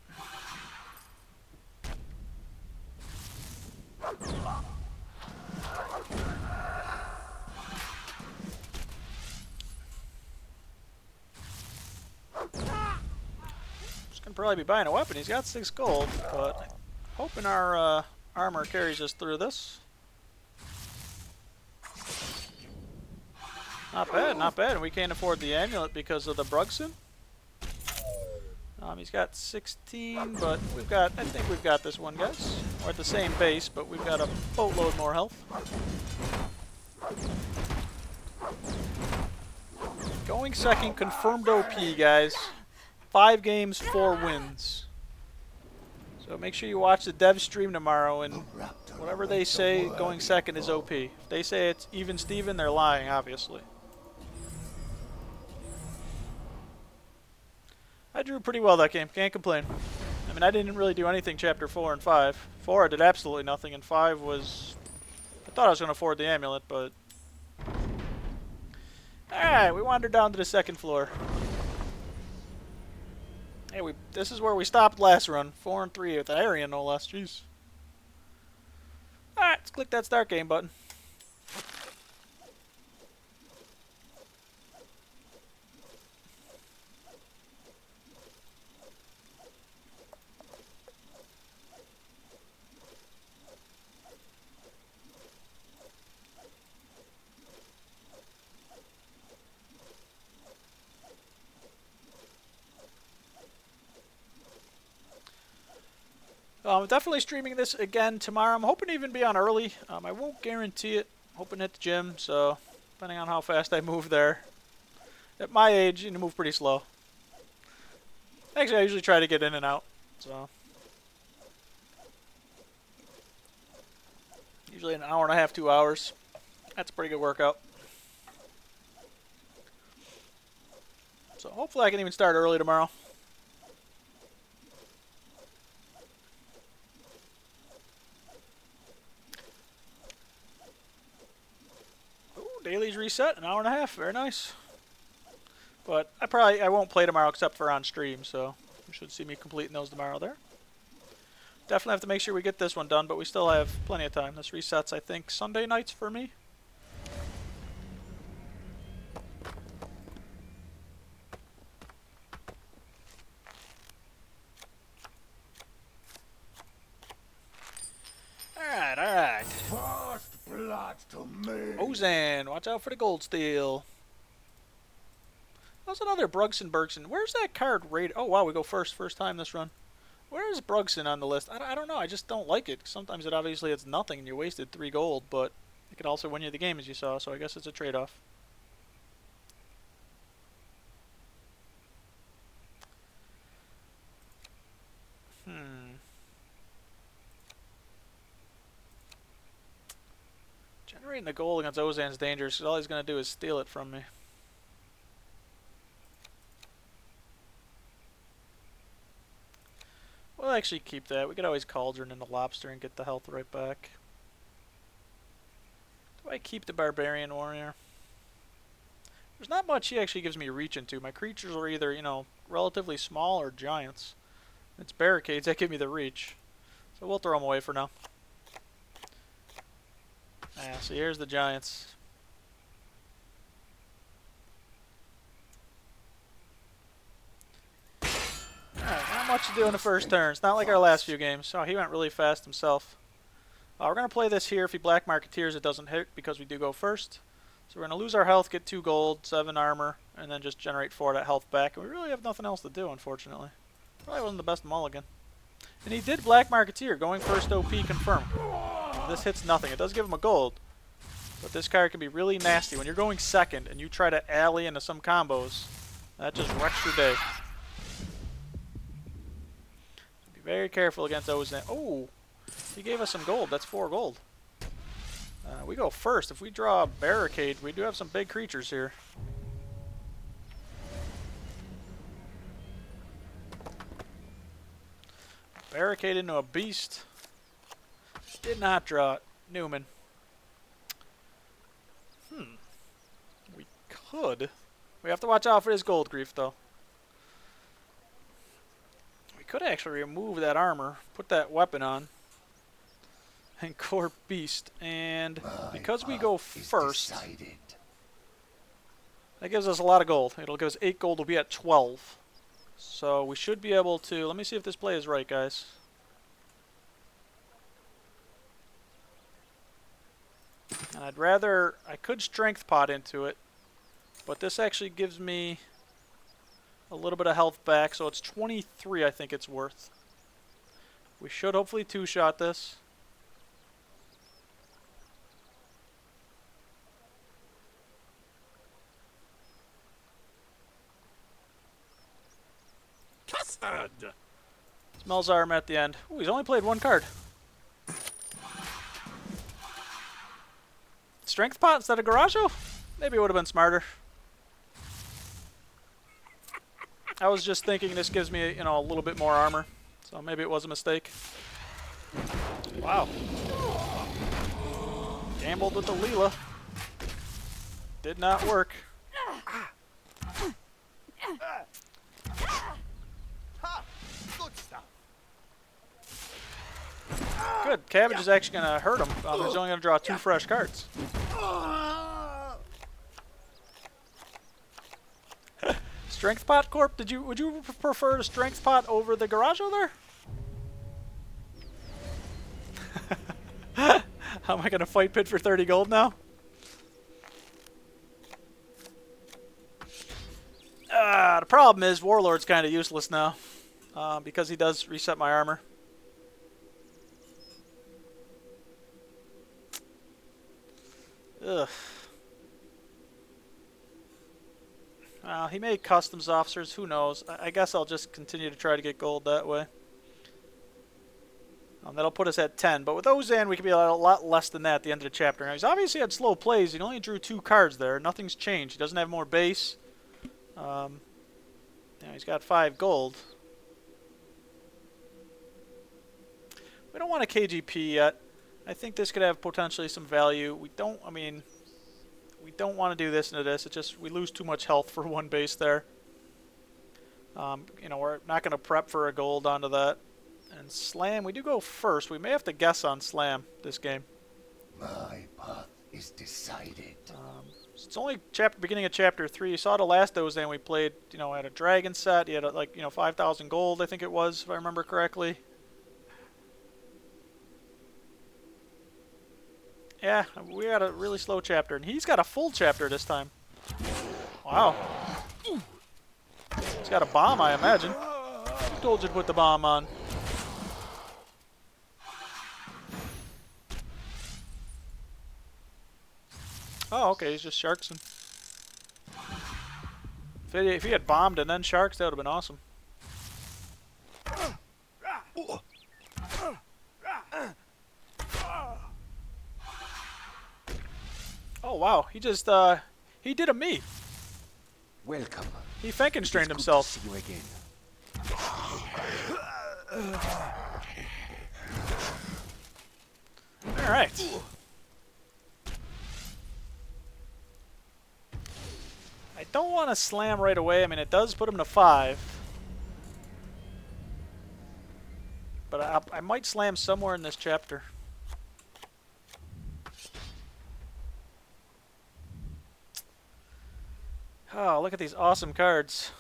Probably be buying a weapon. He's got 6 gold, but hoping our armor carries us through this. Not bad, not bad. And we can't afford the amulet because of the Brugson. He's got 16, but we've got. I think we've got this one, guys. We're at the same base, but we've got a boatload more health. Going second, confirmed OP, guys. 5 games, 4 wins. So make sure you watch the dev stream tomorrow, and whatever they say, going second is OP. If they say it's even Steven, they're lying, obviously. I drew pretty well that game, can't complain. I mean, I didn't really do anything chapter 4 and 5. 4 I did absolutely nothing, and 5 was... I thought I was going to afford the amulet, but... Alright, we wandered down to the 2nd floor. Hey, this is where we stopped last run. 4 and 3 with the area, no less. Jeez. Alright, let's click that start game button. I'm definitely streaming this again tomorrow. I'm hoping to even be on early. I won't guarantee it. I'm hoping to hit the gym, so depending on how fast I move there. At my age, you move pretty slow. Actually, I usually try to get in and out, so. Usually an hour and a half, 2 hours. That's a pretty good workout. So hopefully I can even start early tomorrow. dailies reset, an hour and a half. Very nice. But I won't play tomorrow except for on stream, so you should see me completing those tomorrow there. Definitely have to make sure we get this one done, but we still have plenty of time. This resets, I think, Sunday nights for me. Alright, alright. First blood to me. Ozan, watch out for the gold steel. That's another Brugson Bergson. Where's that card rated? Oh, wow, we go first time this run. Where is Brugson on the list? I don't know. I just don't like it. Sometimes it obviously it's nothing and you wasted 3 gold, but it could also win you the game as you saw, so I guess it's a trade-off. Generating the gold against Ozan's dangerous because all he's going to do is steal it from me. We'll actually keep that. We could always Cauldron in the Lobster and get the health right back. Do I keep the Barbarian Warrior? There's not much he actually gives me reach into. My creatures are either, you know, relatively small or giants. It's barricades that give me the reach. So we'll throw them away for now. Yeah, so here's the giants. Alright, not much to do in the first turn. It's not like our last few games. Oh, he went really fast himself. We're going to play this here. If he Black Marketeers, it doesn't hit because we do go first. So we're going to lose our health, get 2 gold, 7 armor, and then just generate 4 of that health back. And we really have nothing else to do, unfortunately. Probably wasn't the best mulligan. And he did Black Marketeer, going first OP confirm. This hits nothing. It does give him a gold. But this card can be really nasty. When you're going second and you try to alley into some combos, that just wrecks your day. So be very careful against Ozan. Oh, he gave us some gold. That's 4 gold. We go first. If we draw a barricade, we do have some big creatures here. Barricade into a beast. Did not draw it. Newman. We could. We have to watch out for his gold grief, though. We could actually remove that armor, put that weapon on, and core beast. And because we go first, that gives us a lot of gold. It'll give us 8 gold. We'll be at 12. So we should be able to... Let me see if this play is right, guys. And I'd rather... I could strength pot into it, but this actually gives me a little bit of health back, so it's 23 I think it's worth. We should hopefully 2-shot this. Smells arm at the end. Ooh, he's only played 1 card. Strength pot instead of Garajo? Maybe it would have been smarter. I was just thinking this gives me, you know, a little bit more armor. So maybe it was a mistake. Wow. Gambled with the Leela. Did not work. Good. Cabbage is actually going to hurt him. He's only going to draw 2 fresh cards. Strength pot, Corp? Would you prefer the strength pot over the Garajo there? How am I going to fight Pit for 30 gold now? The problem is Warlord's kind of useless now because he does reset my armor. Ugh. Well, he made customs officers. Who knows? I guess I'll just continue to try to get gold that way. That'll put us at 10. But with Ozan, we can be a lot less than that at the end of the chapter. Now, he's obviously had slow plays. He only drew 2 cards there. Nothing's changed. He doesn't have more base. He's got 5 gold. We don't want a KGP yet. I think this could have potentially some value. We don't, I mean, we don't want to do this into this. It just, we lose too much health for one base there. You know, we're not going to prep for a gold onto that. And slam, we do go first. We may have to guess on slam this game. My path is decided. It's only beginning of chapter 3. You saw the last Ozan we played, you know, had a dragon set. He had like, you know, 5,000 gold, I think it was, if I remember correctly. Yeah, we had a really slow chapter, and he's got a full chapter this time. Wow. He's got a bomb, I imagine. Who told you to put the bomb on? Oh, okay, he's just sharksing. If he had bombed and then sharks, that would have been awesome. Oh, wow, he just, he did a me. Welcome. He Frankenstrained It's good himself. to see you again. Alright. I don't want to slam right away. I mean, it does put him to 5. But I might slam somewhere in this chapter. Oh, look at these awesome cards.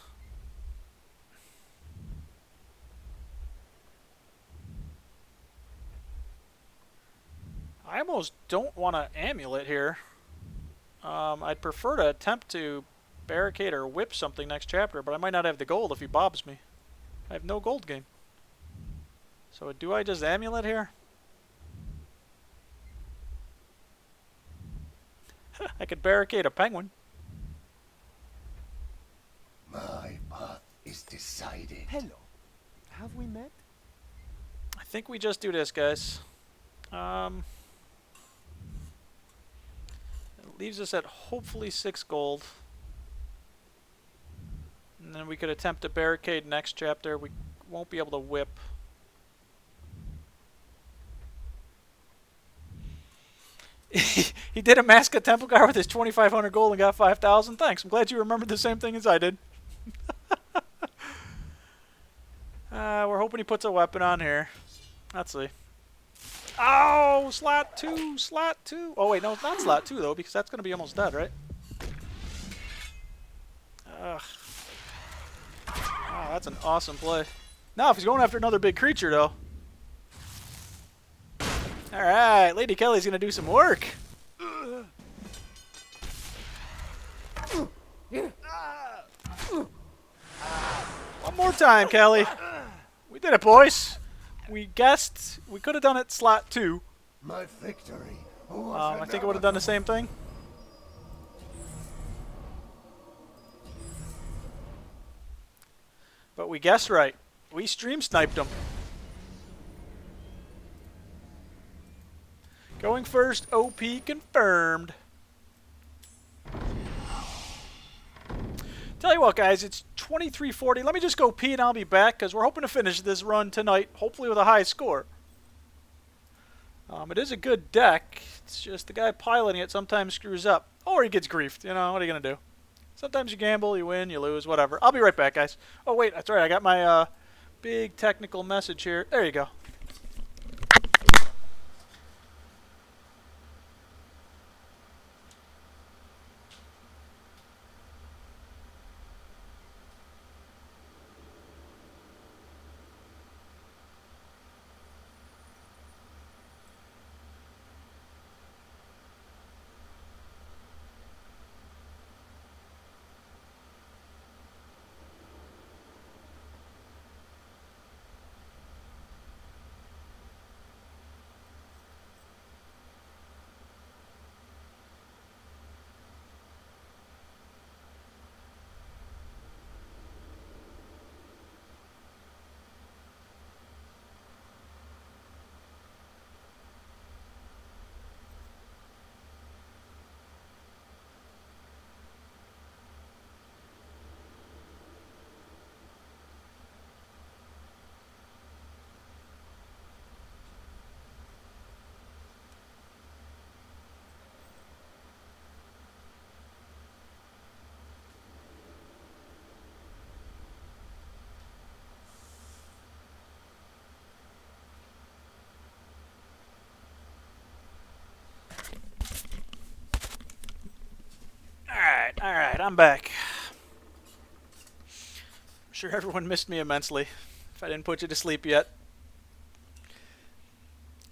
I almost don't want to amulet here. I'd prefer to attempt to barricade or whip something next chapter, but I might not have the gold if he bobs me. I have no gold game. So do I just amulet here? I could barricade a penguin. My path is decided. Hello. Have we met? I think we just do this, guys. It leaves us at hopefully 6 gold. And then we could attempt to barricade next chapter. We won't be able to whip. He did a Mask of Temple Guard with his 2,500 gold and got 5,000. Thanks. I'm glad you remembered the same thing as I did. We're hoping he puts a weapon on here. Let's see. Oh, slot 2, slot 2. Oh, wait, no, it's not slot 2, though, because that's going to be almost dead, right? Ugh. Wow, that's an awesome play. Now, if he's going after another big creature, though. Alright, Lady Kelly's going to do some work. One more time, Kelly. We did it, boys. We guessed. We could have done it slot 2. My victory. I think it would have done the same thing. But we guessed right. We stream sniped them. Going first, OP confirmed. Tell you what, guys, it's 23:40. Let me just go pee and I'll be back because we're hoping to finish this run tonight, hopefully with a high score. It is a good deck. It's just the guy piloting it sometimes screws up. Or he gets griefed. You know, what are you going to do? Sometimes you gamble, you win, you lose, whatever. I'll be right back, guys. Oh, wait, that's right. I got my big technical message here. There you go. Alright, I'm back. I'm sure everyone missed me immensely if I didn't put you to sleep yet.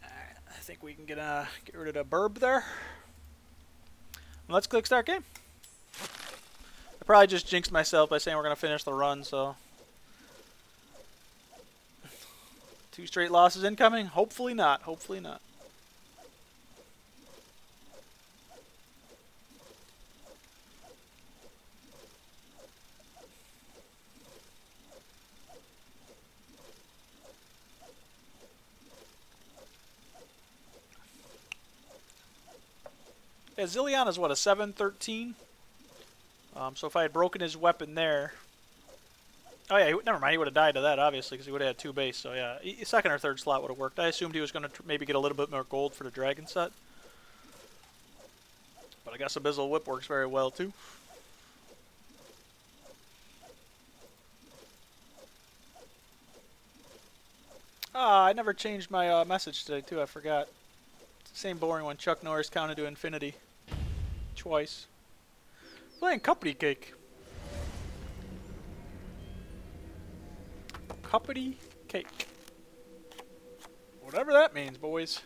Alright, I think we can get rid of the burb there. Let's click start game. I probably just jinxed myself by saying we're going to finish the run, so. 2 straight losses incoming? Hopefully not. Hopefully not. Yeah, Zillion is what, a 7-13? So if I had broken his weapon there... Oh yeah, never mind, he would have died to that, obviously, because he would have had 2 base. So yeah, second or third slot would have worked. I assumed he was going to maybe get a little bit more gold for the dragon set. But I guess Abyssal Whip works very well, too. Ah, I never changed my message today, too. I forgot. It's the same boring one. Chuck Norris counted to infinity. Twice. Playing Cuppity Cake. Cuppity Cake. Whatever that means, boys.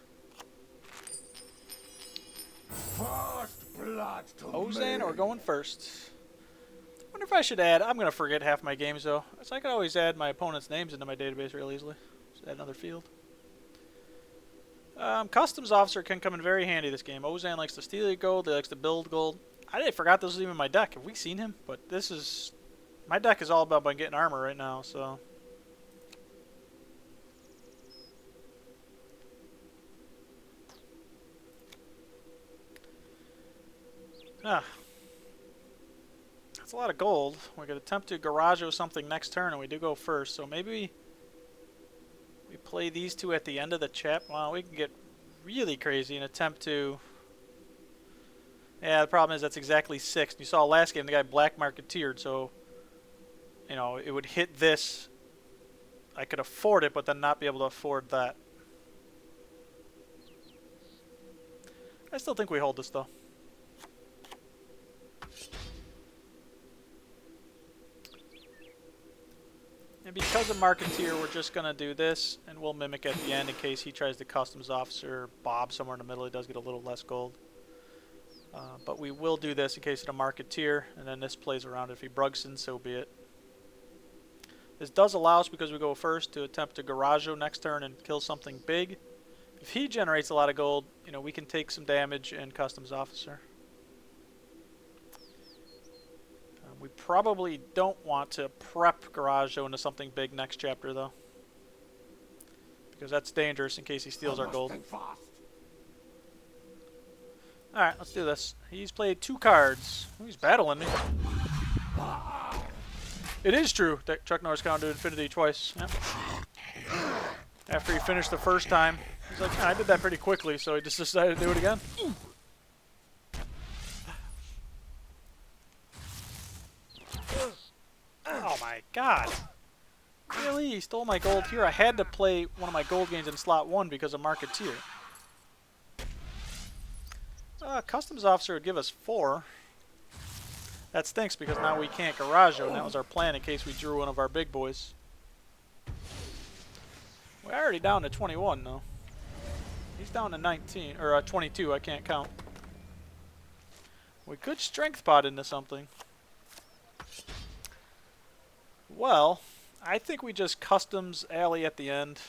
First blood to Ozan me. or going first? I wonder if I should add... I'm going to forget half my games, though. So I could always add my opponent's names into my database real easily. Just add another field. Customs Officer can come in very handy this game. Ozan likes to steal your gold. He likes to build gold. I forgot this was even my deck. Have we seen him? But this is... My deck is all about getting armor right now, so... Ah. That's a lot of gold. We could attempt to garage something next turn, and we do go first. So maybe we play these 2 at the end of the chap. Well, we can get really crazy and attempt to... Yeah, the problem is that's exactly 6. You saw last game the guy black marketeered, so you know it would hit this. I could afford it, but then not be able to afford that. I still think we hold this though. And because of Marketeer, we're just going to do this, and we'll Mimic at the end in case he tries to Customs Officer Bob somewhere in the middle. He does get a little less gold. But we will do this in case of the Marketeer, and then this plays around. If he Brugson, so be it. This does allow us, because we go first, to attempt to Garajo next turn and kill something big. If he generates a lot of gold, you know, we can take some damage and Customs Officer. We probably don't want to prep Garajo into something big next chapter, though. Because that's dangerous in case he steals our gold. Alright, let's do this. He's played 2 cards. Oh, he's battling me. It is true that Chuck Norris counted to infinity twice. Yep. After he finished the first time, he's like, I did that pretty quickly, so he just decided to do it again. Oh my god. Really? He stole my gold here? I had to play one of my gold games in slot 1 because of Marketeer. Customs Officer would give us 4. That stinks because now we can't Garajo, and that was our plan in case we drew one of our big boys. We're already down to 21 though. He's down to 19, or 22, I can't count. We could Strength Pot into something. Well, I think we just Customs Alley at the end.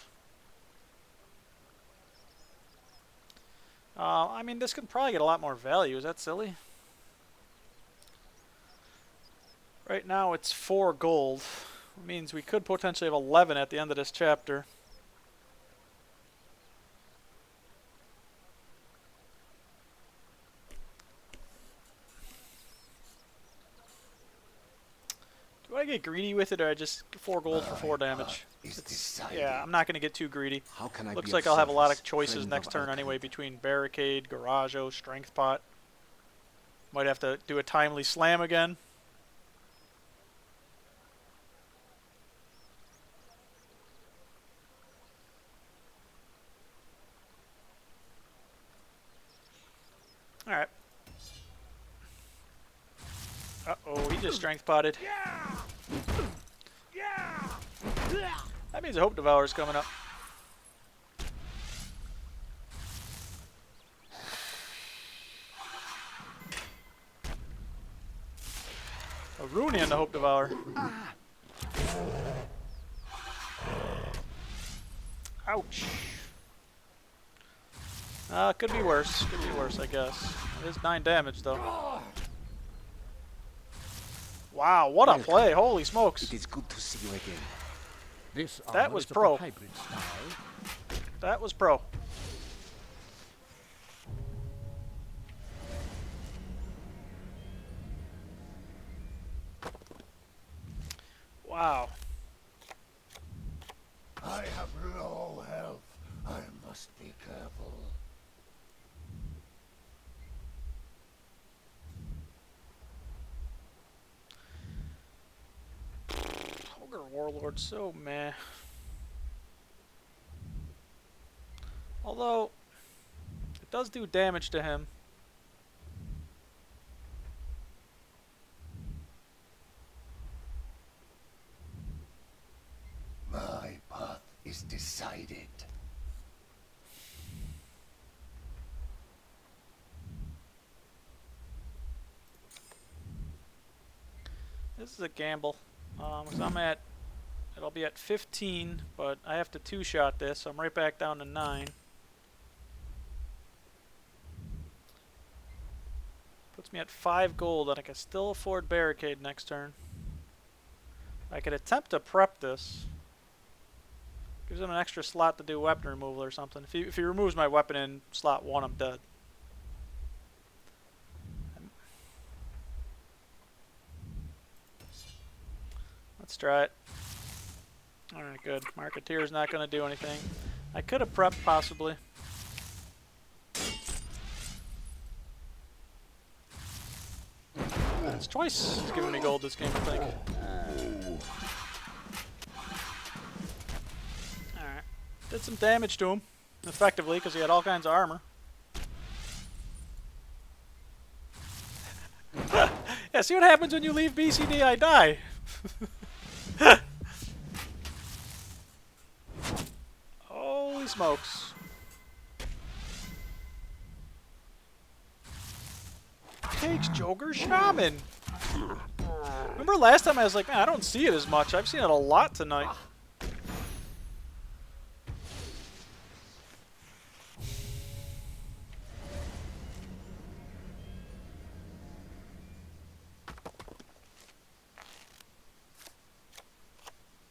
I mean, this could probably get a lot more value. Is that silly? Right now it's 4 gold. It means we could potentially have 11 at the end of this chapter. Do I get greedy with it, or I just 4 gold for 4 damage? Yeah, I'm not going to get too greedy. How can I Looks be like of I'll have a lot of service, choices friend next of turn anyway Alcantara? between Barricade, Garajo, Strength Pot. Might have to do a timely slam again. Alright. Uh-oh. strength potted. That means a Hope Devourer's coming up. A Rooney and the Hope Devourer. Ouch. Could be worse. Could be worse, I guess. It is 9 damage, though. Wow, what a play. Holy smokes. It is good to see you again. This That armor was is of pro. the hybrid style. That was pro. Wow. I have low health. I must be careful. Ogre Warlord, so meh. Although, it does do damage to him. My path is decided. This is a gamble. 'Cause it'll be at 15, but I have to 2-shot this, so I'm right back down to 9. Puts me at 5 gold, and I can still afford Barricade next turn. I could attempt to prep this. Gives him an extra slot to do weapon removal or something. If he removes my weapon in slot 1, I'm dead. Let's try it. Alright, good. Marketeer's not going to do anything. I could have prepped, possibly. That's choice. He's giving me gold this game, I think. Alright. Did some damage to him, effectively, because he had all kinds of armor. Yeah, see what happens when you leave BCD? I die. Holy smokes. Takes Joker Shaman. Remember last time I was like, man, I don't see it as much. I've seen it a lot tonight.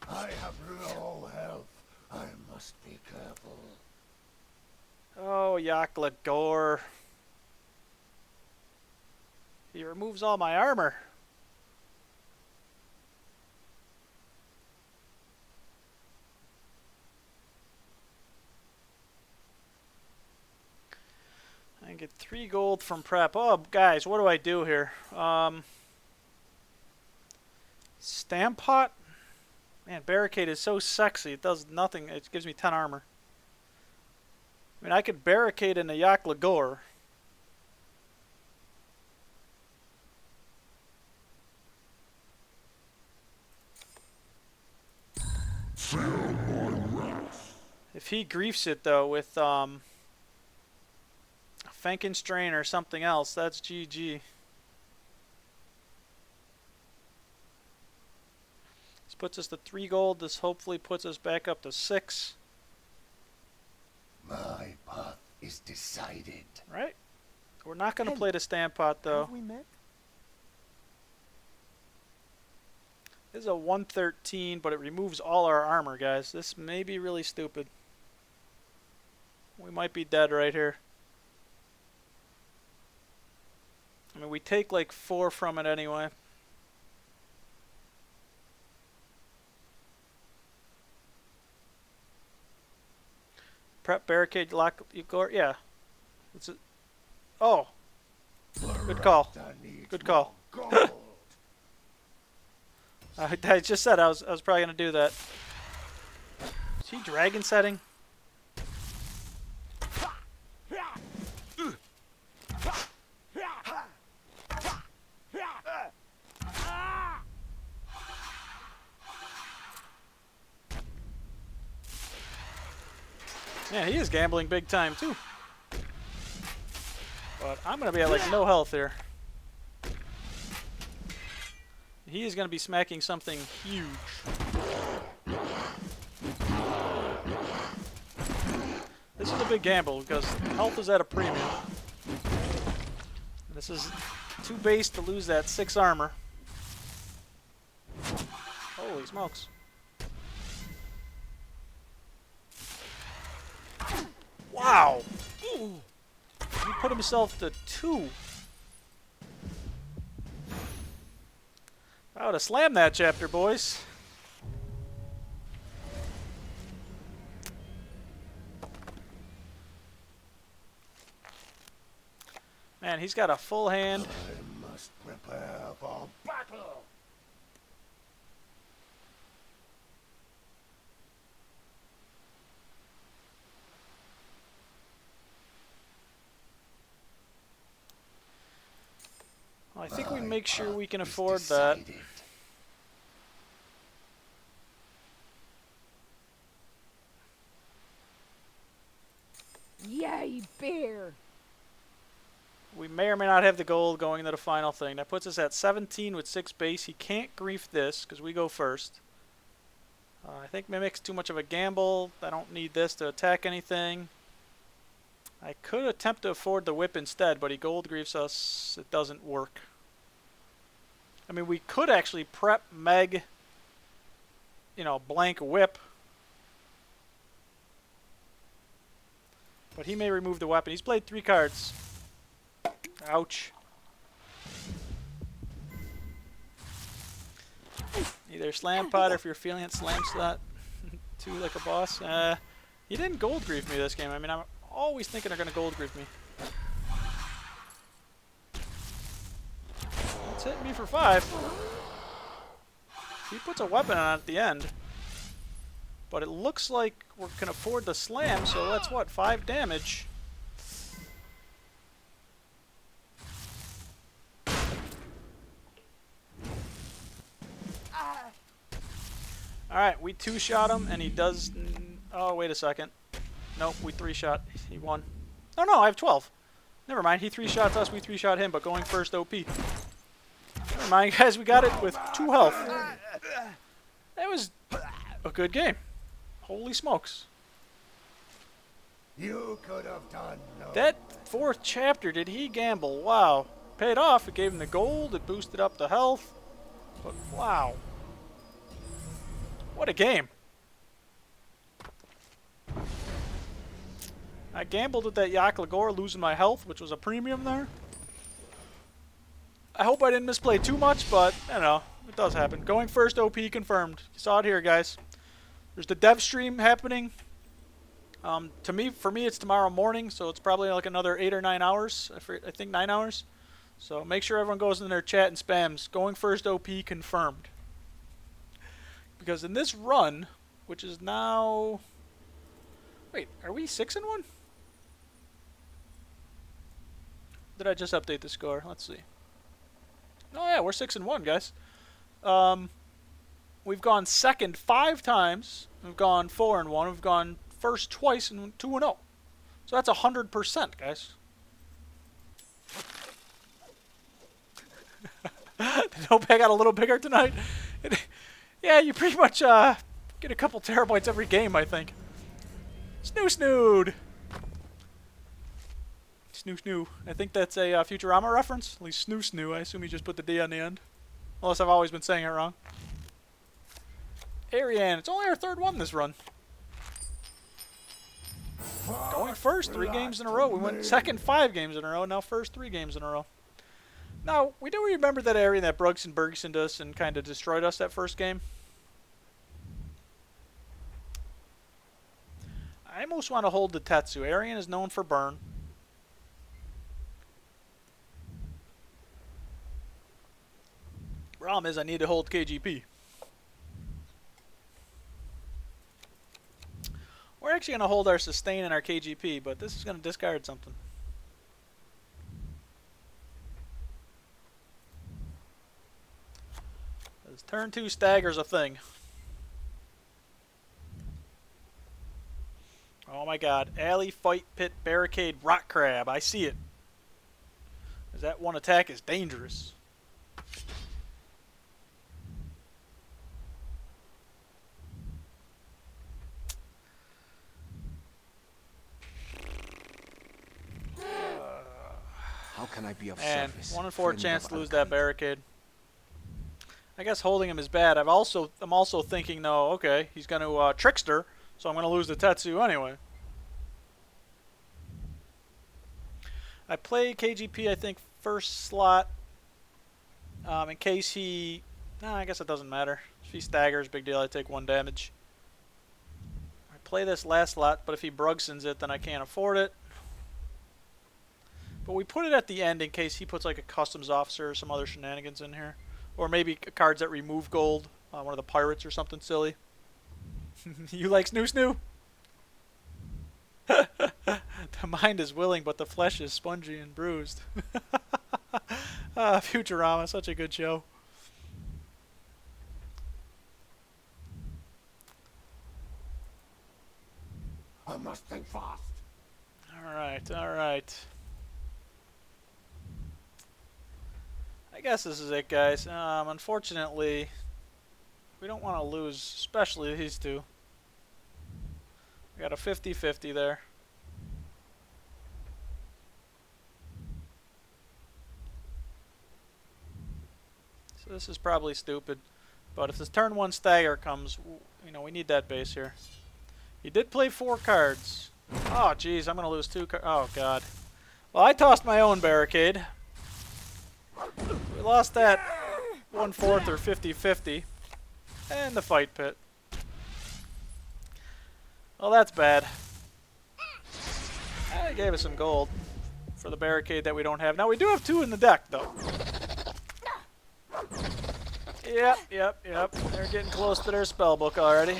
I have low health. I must be careful. Oh, Yakla Gore. He removes all my armor. I get 3 gold from prep. Oh, guys, what do I do here? Stamp pot? Man, Barricade is so sexy. It does nothing. It gives me 10 armor. I mean, I could Barricade in a Yakla Gore. If he griefs it, though, with Frankenstrain or something else, that's GG. This puts us to 3 gold. This hopefully puts us back up to 6. My path is decided. Right? We're not going to play the Stamp Pot, though. Have we met? This is a 113, but it removes all our armor, guys. This may be really stupid. We might be dead right here. I mean, we take like 4 from it anyway. Prep, Barricade, lock, yeah. It's a, oh. Good call. Good call. I just said I was probably gonna do that. Is he dragon setting? Man, he is gambling big time too. But I'm gonna be at like no health here. He is gonna be smacking something huge. This is a big gamble because health is at a premium. This is too base to lose that 6 armor. Holy smokes. Wow! Ooh. He put himself to 2. I would have slammed that chapter, boys. Man, he's got a full hand. I must prepare for battle. Well, I think we make sure we can afford that. Yay, beer! We may or may not have the gold going into the final thing. That puts us at 17 with 6 base. He can't grief this because we go first. I think Mimic's too much of a gamble. I don't need this to attack anything. I could attempt to afford the whip instead, but he gold griefs us. It doesn't work. I mean, we could actually prep Meg, you know, blank whip. But he may remove the weapon. He's played 3 cards. Ouch. Either slam pot or if you're feeling it, slam slot 2 like a boss. He didn't gold grief me this game. I mean, I'm always thinking they're going to gold grief me. It's hitting me for 5. He puts a weapon on at the end. But it looks like we can afford the slam, so that's what, 5 damage. Alright, we 2-shot him, and he does... Oh, wait a second. Nope, we 3-shot. He won. Oh, no, I have 12. Never mind, he 3-shots us, we 3-shot him, but going first OP. Never mind, guys, we got it with 2 health. That was a good game. Holy smokes. You could have done no. That 4th chapter, did he gamble? Wow. Paid off, it gave him the gold, it boosted up the health. But wow. What a game. I gambled with that Yak Lagor, losing my health, which was a premium there. I hope I didn't misplay too much, but, you know, it does happen. Going first OP confirmed. You saw it here, guys. There's the dev stream happening. For me, it's tomorrow morning, so it's probably like another 8 or 9 hours. I think 9 hours. So make sure everyone goes in their chat and spams. Going first OP confirmed. Because in this run, which is now... Wait, are we 6-1? Did I just update the score? Let's see. Oh yeah, we're 6-1, guys. We've gone second 5 times. We've gone 4-1. We've gone first twice and 2-0. So that's 100%, guys. Did OPEC got a little bigger tonight? Yeah, you pretty much get a couple terabytes every game, I think. Snoo-snood. Snoo-snoo. I think that's a Futurama reference. At least snoo-snoo. I assume you just put the D on the end. Unless I've always been saying it wrong. Ariane, it's only our 3rd one this run. Going first 3 games in a row. We went second 5 games in a row. Now first 3 games in a row. Now, we do remember that Ariane that Brugson Bergson us and kind of destroyed us that first game. I almost want to hold the Tetsu. Ariane is known for burn. Problem is I need to hold KGP. We're actually going to hold our sustain and our KGP, but this is going to discard something. This turn 2 stagger's a thing. Oh my god. Alley, fight, pit, barricade, rock crab. I see it. 'Cause that one attack is dangerous. How can I be of And service? 1 in 4 friend chance of to lose Al-Khalid? that barricade. I guess holding him is bad. I'm also thinking, no, okay, he's going to trickster, so I'm going to lose the Tetsu anyway. I play KGP, I think, first slot, in case he... Nah, I guess it doesn't matter. If he staggers, big deal, I take 1 damage. I play this last slot, but if he Brugsons it, then I can't afford it. But we put it at the end in case he puts like a customs officer or some other shenanigans in here. Or maybe cards that remove gold. One of the pirates or something silly. You like Snoo Snoo? The mind is willing, but the flesh is spongy and bruised. Futurama, such a good show. I must think fast. Alright, alright. I guess this is it, guys. Unfortunately, we don't want to lose, especially these two. We got a 50-50 there. So this is probably stupid. But if this turn 1 stagger comes, you know, we need that base here. He did play 4 cards. Oh, jeez, I'm going to lose 2 cards. Oh, God. Well, I tossed my own barricade. We lost that 1/4 or 50-50. And the fight pit. Well, that's bad. It gave us some gold for the barricade that we don't have. Now, we do have 2 in the deck, though. Yep. They're getting close to their spellbook already.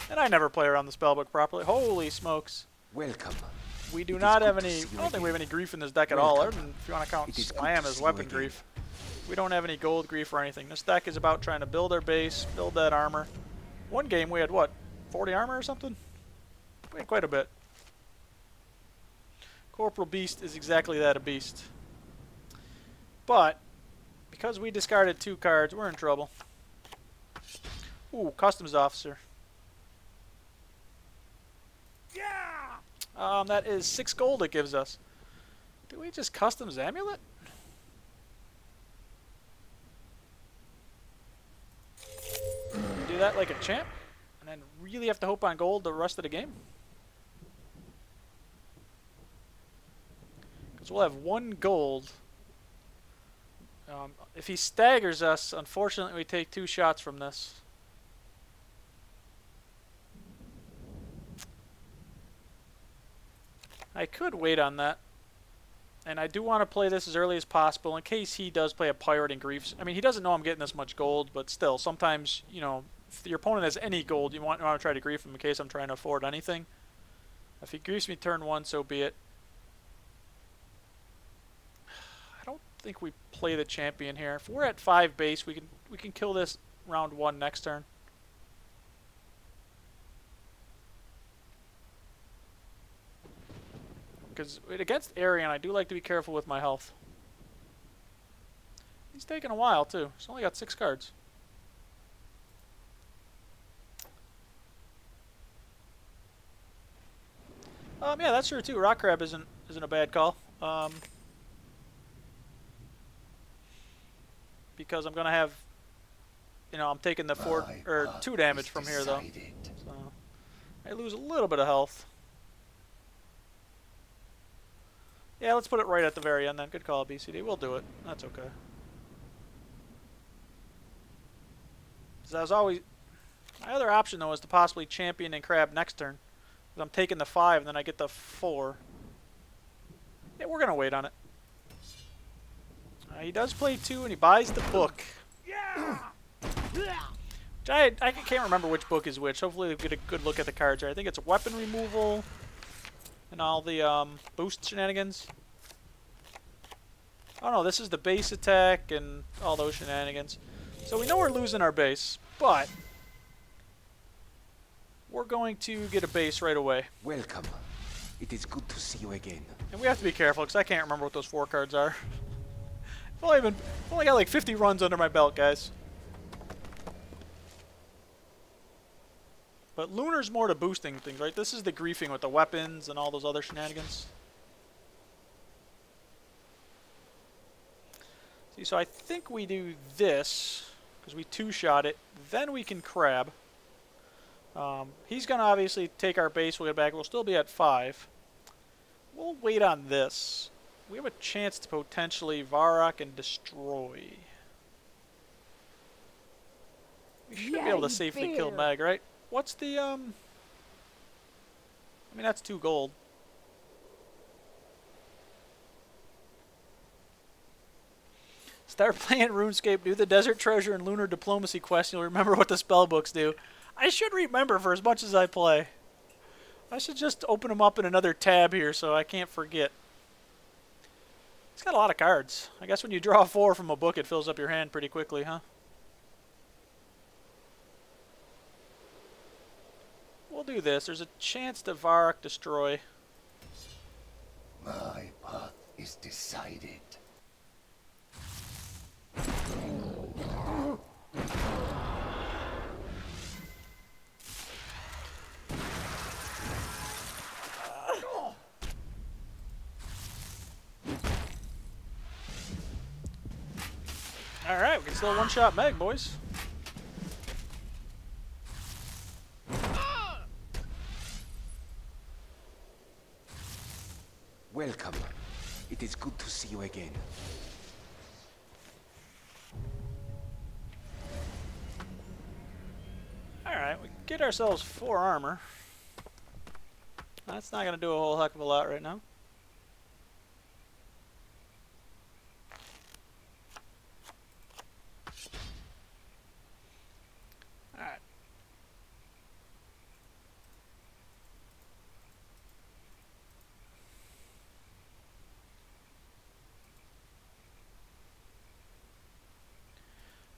And I never play around the spellbook properly. Holy smokes. Welcome. We do It is not good have to any... see you I don't think we have again. any grief in this deck at all, other Welcome. than if you want to count It is good slam to as see you weapon again. grief. We don't have any gold grief or anything. This deck is about trying to build our base, build that armor. One game we had, what, 40 armor or something? We had quite a bit. Corporal Beast is exactly that, a beast. But, because we discarded 2 cards, we're in trouble. Ooh, Customs Officer. Yeah! That is 6 gold it gives us. Do we just Customs Amulet? Do that like a champ? And then really have to hope on gold the rest of the game? Because we'll have 1 gold. If he staggers us, unfortunately we take 2 shots from this. I could wait on that. And I do want to play this as early as possible in case he does play a pirate and griefs. I mean, he doesn't know I'm getting this much gold, but still, sometimes, you know, if your opponent has any gold, you want to try to grief him in case I'm trying to afford anything. If he griefs me turn 1, so be it. I don't think we play the champion here. If we're at 5 base, we can kill this round 1 next turn. Because against Arian, I do like to be careful with my health. He's taking a while, too. He's only got 6 cards. Yeah, that's true, too. Rock Crab isn't a bad call. Because I'm going to have... You know, I'm taking the 2 damage from here, though. So, I lose a little bit of health. Yeah, let's put it right at the very end then. Good call, BCD. We'll do it. That's okay. So as always, my other option though is to possibly champion and crab next turn. Because I'm taking the 5 and then I get the 4. Yeah, we're gonna wait on it. He does play 2 and he buys the book. Yeah. I can't remember which book is which. Hopefully we'll get a good look at the cards here. I think it's weapon removal. And all the boost shenanigans. Oh no, this is the base attack and all those shenanigans. So we know we're losing our base, but we're going to get a base right away. Welcome. It is good to see you again. And we have to be careful, because I can't remember what those 4 cards are. I've only got like 50 runs under my belt, guys. But Lunar's more to boosting things, right? This is the griefing with the weapons and all those other shenanigans. See, so I think we do this, because we 2-shot it. Then we can crab. He's going to obviously take our base, we'll get back. We'll still be at 5. We'll wait on this. We have a chance to potentially Varrock and destroy. We should be able to safely kill Meg, right? What's the, I mean, that's 2 gold. Start playing RuneScape, do the Desert Treasure and Lunar Diplomacy quest, you'll remember what the spellbooks do. I should remember for as much as I play. I should just open them up in another tab here so I can't forget. It's got a lot of cards. I guess when you draw 4 from a book, it fills up your hand pretty quickly, huh? We'll do this. There's a chance to Varrock destroy. My path is decided. Alright, we can still 1-shot Meg, boys. Welcome. It is good to see you again. Alright, we get ourselves 4 armor. That's not going to do a whole heck of a lot right now. Alright.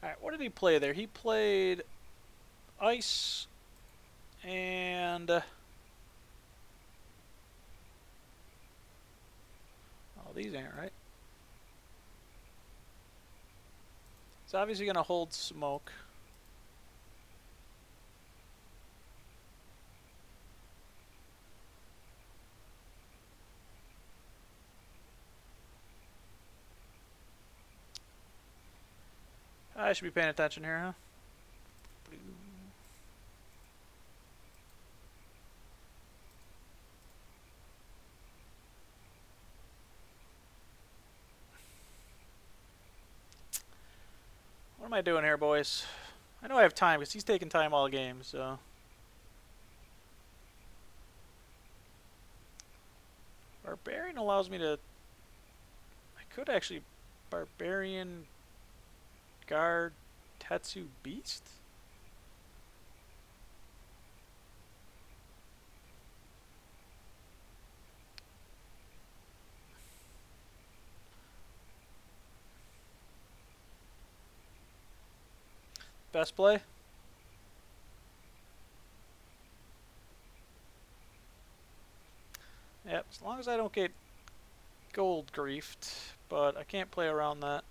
Alright, what did he play there? He played ice and oh, these ain't right. It's obviously gonna hold smoke. I should be paying attention here, huh? What am I doing here, boys? I know I have time because he's taking time all game, so. Barbarian allows me to. I could actually Barbarian guard Tetsu Beast? Best play? Yep, as long as I don't get gold griefed, but I can't play around that.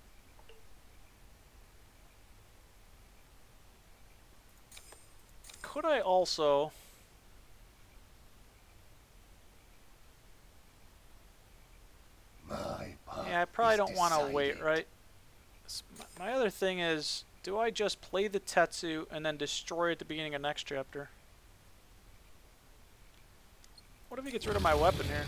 Could I also... Yeah, I probably don't want to wait, right? My other thing is, do I just play the Tetsu and then destroy at the beginning of next chapter? What if he gets rid of my weapon here?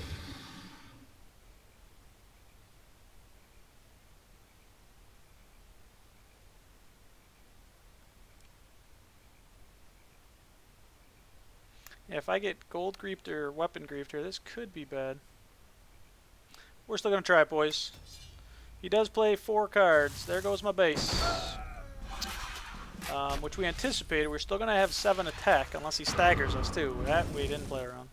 Yeah, if I get gold griefed or weapon griefed here, this could be bad. We're still going to try it, boys. He does play 4 cards. There goes my base. Which we anticipated. We're still going to have 7 attack, unless he staggers us too. That we didn't play around.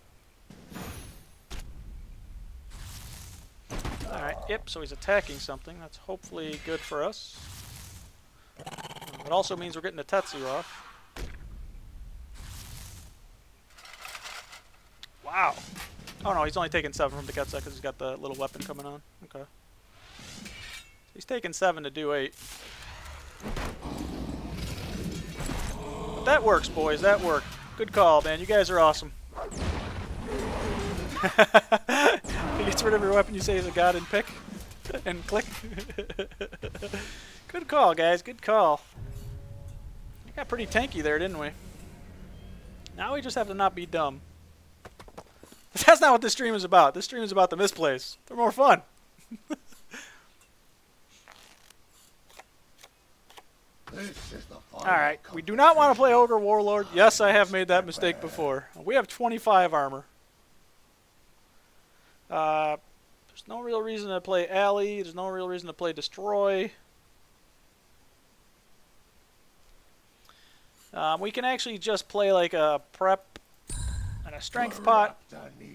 Alright, yep, so he's attacking something. That's hopefully good for us. It also means we're getting the Tetsu off. Wow. Oh no, he's only taking 7 from the Getza because he's got the little weapon coming on. Okay. He's taking 7 to do 8. But that works, boys. That worked. Good call, man. You guys are awesome. He gets rid of your weapon you say is a god and pick. And click. Good call, guys. Good call. We got pretty tanky there, didn't we? Now we just have to not be dumb. That's not what this stream is about. This stream is about the misplays. They're more fun. Alright, we do not want to play Ogre Warlord. Yes, I have made that mistake before. We have 25 armor. There's no real reason to play Alley. There's no real reason to play Destroy. We can actually just play like a prep and a strength pot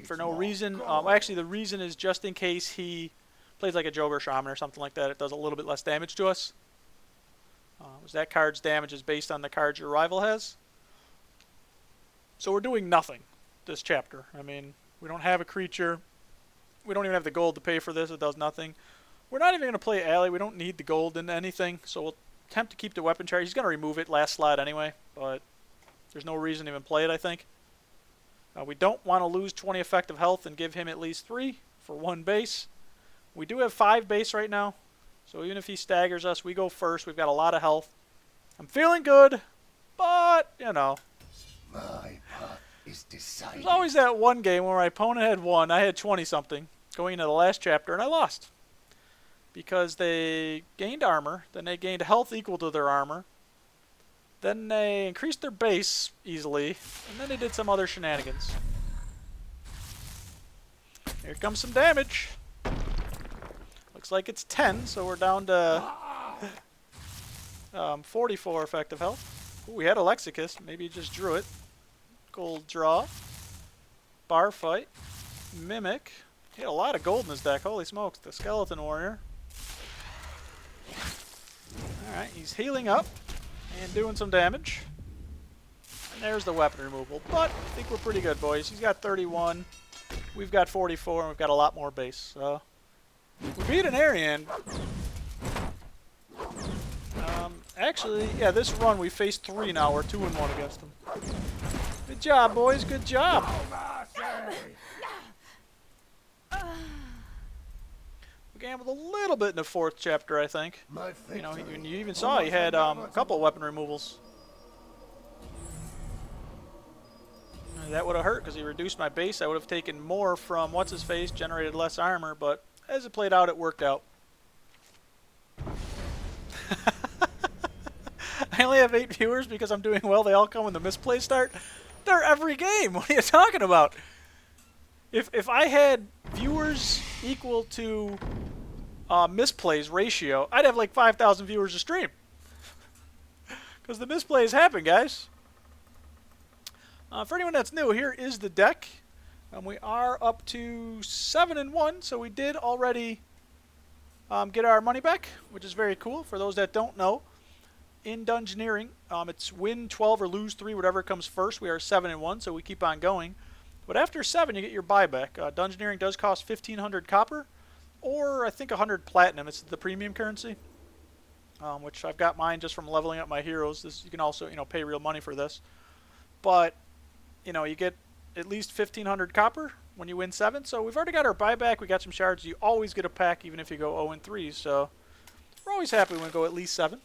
for no reason. Actually, the reason is just in case he plays like a Joker Shaman or something like that. It does a little bit less damage to us. That card's damage is based on the cards your rival has. So we're doing nothing this chapter. I mean, we don't have a creature. We don't even have the gold to pay for this. It does nothing. We're not even going to play Alley. We don't need the gold in anything. So we'll attempt to keep the weapon charge. He's going to remove it last slot anyway. But there's no reason to even play it, I think. We don't want to lose 20 effective health and give him at least 3 for 1 base. We do have 5 base right now. So even if he staggers us, we go first. We've got a lot of health. I'm feeling good. But, you know. My path is decided. There's always that one game where my opponent had 1. I had 20-something going into the last chapter, and I lost. Because they gained armor. Then they gained health equal to their armor. Then they increased their base easily. And then they did some other shenanigans. Here comes some damage. Looks like it's 10, so we're down to 44 effective health. Ooh, we had a Lexicus. Maybe he just drew it. Gold draw. Bar fight. Mimic. He had a lot of gold in his deck. Holy smokes. The Skeleton Warrior. Alright, he's healing up and doing some damage. And there's the weapon removal. But I think we're pretty good, boys. He's got 31. We've got 44, and we've got a lot more base. So we beat an Aryan. Actually, yeah, this run we faced 3 now. We're 2-1 against them. Good job, boys. Good job. We gambled a little bit in the 4th chapter, I think. You know, you even saw he had a couple of weapon removals. That would have hurt because he reduced my base. I would have taken more from what's-his-face, generated less armor, but as it played out, it worked out. I only have 8 viewers because I'm doing well. They all come when the misplays start. They're every game. What are you talking about? If I had viewers equal to misplays ratio, I'd have like 5,000 viewers a stream. Because the misplays happen, guys. For anyone that's new, here is the deck. We are up to 7-1, so we did already get our money back, which is very cool. For those that don't know, in Dungeoneering, it's win 12 or lose 3, whatever comes first. We are 7-1, so we keep on going. But after 7, you get your buyback. Dungeoneering does cost 1,500 copper, or I think 100 platinum. It's the premium currency, which I've got mine just from leveling up my heroes. You can also, pay real money for this. But, you get at least 1,500 copper when you win 7. So we've already got our buyback. We got some shards. You always get a pack, even if you go 0-3. So we're always happy when we go at least 7.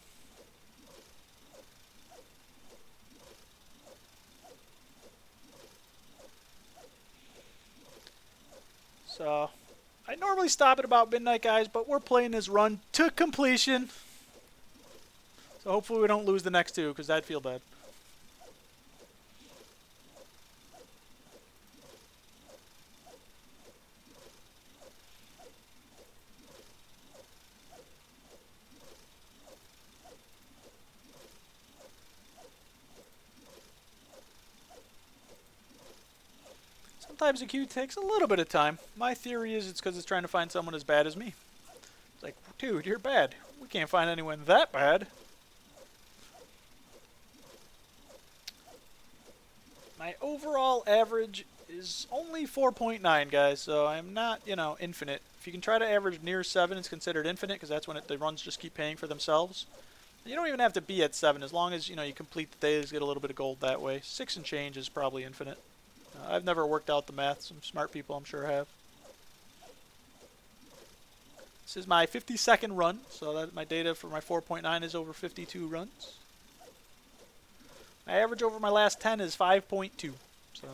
So I normally stop at about midnight, guys, but we're playing this run to completion. So hopefully we don't lose the next 2, because that'd feel bad. Sometimes the queue takes a little bit of time. My theory is it's because it's trying to find someone as bad as me. It's like, dude, you're bad. We can't find anyone that bad. My overall average is only 4.9, guys, so I'm not, you know, infinite. If you can try to average near 7, it's considered infinite, because that's when the runs just keep paying for themselves. You don't even have to be at 7, as long as, you know, you complete the days, get a little bit of gold that way. 6 and change is probably infinite. I've never worked out the math. Some smart people, I'm sure, have. This is my 52nd run, so that my data for my 4.9 is over 52 runs. My average over my last 10 is 5.2, so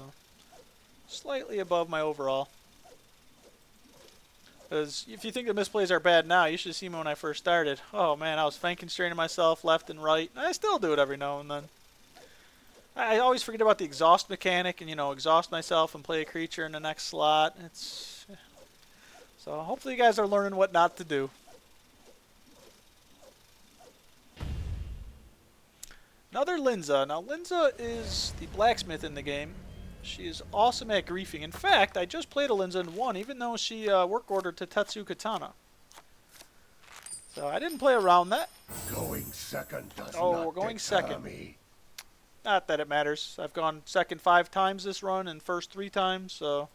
slightly above my overall. Because if you think the misplays are bad now, you should have seen me when I first started. Oh man, I was flank constraining myself left and right. I still do it every now and then. I always forget about the exhaust mechanic and, you know, exhaust myself and play a creature in the next slot. So hopefully you guys are learning what not to do. Another Linza. Now Linza is the blacksmith in the game. She is awesome at griefing. In fact, I just played a Linza and won, even though she work ordered to Tetsu Katana. So I didn't play around that. Going second does Oh, not we're going deter second. me. Not that it matters. I've gone second 5 times this run and first 3 times, so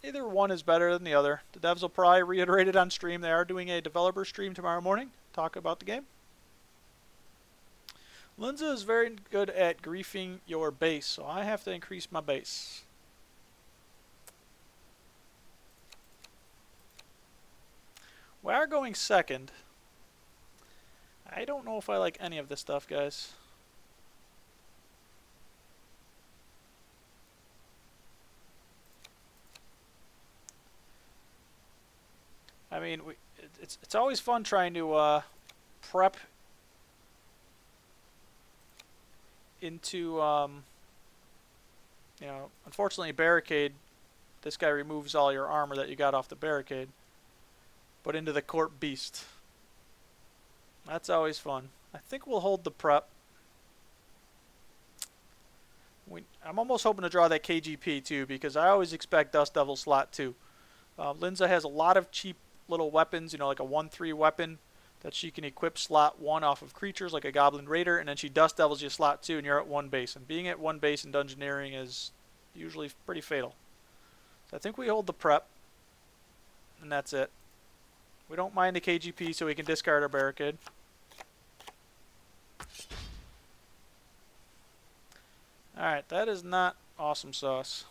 either one is better than the other. The devs will probably reiterate it on stream. They are doing a developer stream tomorrow morning, talk about the game. Linza is very good at griefing your base, so I have to increase my base. We are going second. I don't know if I like any of this stuff, guys. I mean, it's always fun trying to prep into, you know, unfortunately barricade, this guy removes all your armor that you got off the barricade, but into the Corp Beast. That's always fun. I think we'll hold the prep. I'm almost hoping to draw that KGP too, because I always expect Dust Devil slot 2. Linza has a lot of cheap little weapons, you know, like a 1/3 weapon that she can equip slot 1 off of creatures like a Goblin Raider, and then she Dust Devils you slot 2 and you're at 1 base. And being at 1 base in Dungeoneering is usually pretty fatal. So I think we hold the prep, and that's it. We don't mind the KGP, so we can discard our barricade. Alright, that is not awesome sauce.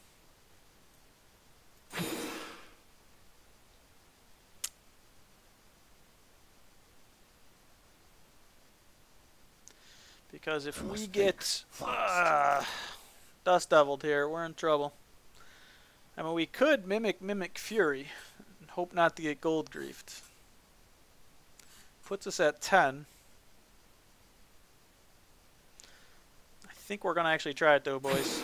Because if we get Dust Deviled here, we're in trouble. I mean, we could Mimic Fury and hope not to get gold griefed. Puts us at 10. I think we're going to actually try it though, boys.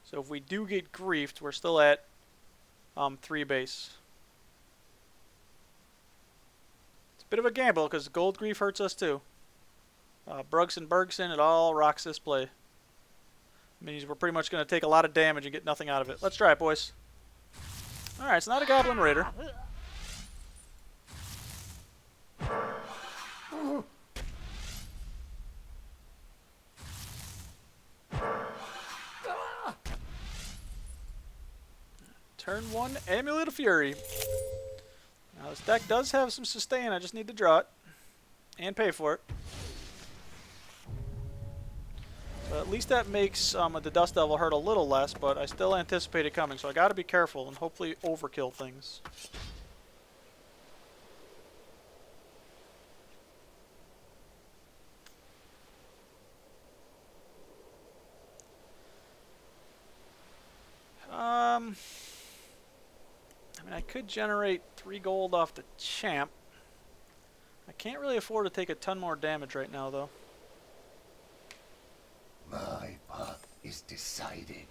So if we do get griefed, we're still at 3 base. Bit of a gamble because gold grief hurts us too. Brugson Bergson, it all rocks this play. It means we're pretty much going to take a lot of damage and get nothing out of it. Let's try it, boys. Alright, it's not a Goblin Raider. Turn 1, Amulet of Fury. Now this deck does have some sustain, I just need to draw it. And pay for it. So at least that makes the Dust Devil hurt a little less, but I still anticipate it coming, so I gotta be careful and hopefully overkill things. I mean, I could generate 3 gold off the champ. I can't really afford to take a ton more damage right now, though. My path is decided.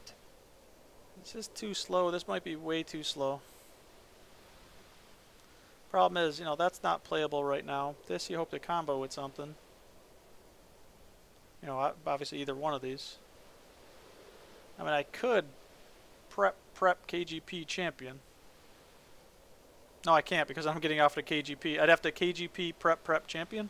This is too slow. This might be way too slow. Problem is, you know, that's not playable right now. This you hope to combo with something. You know, obviously either one of these. I mean, I could prep KGP champion. No, I can't because I'm getting off the KGP. I'd have to KGP prep champion.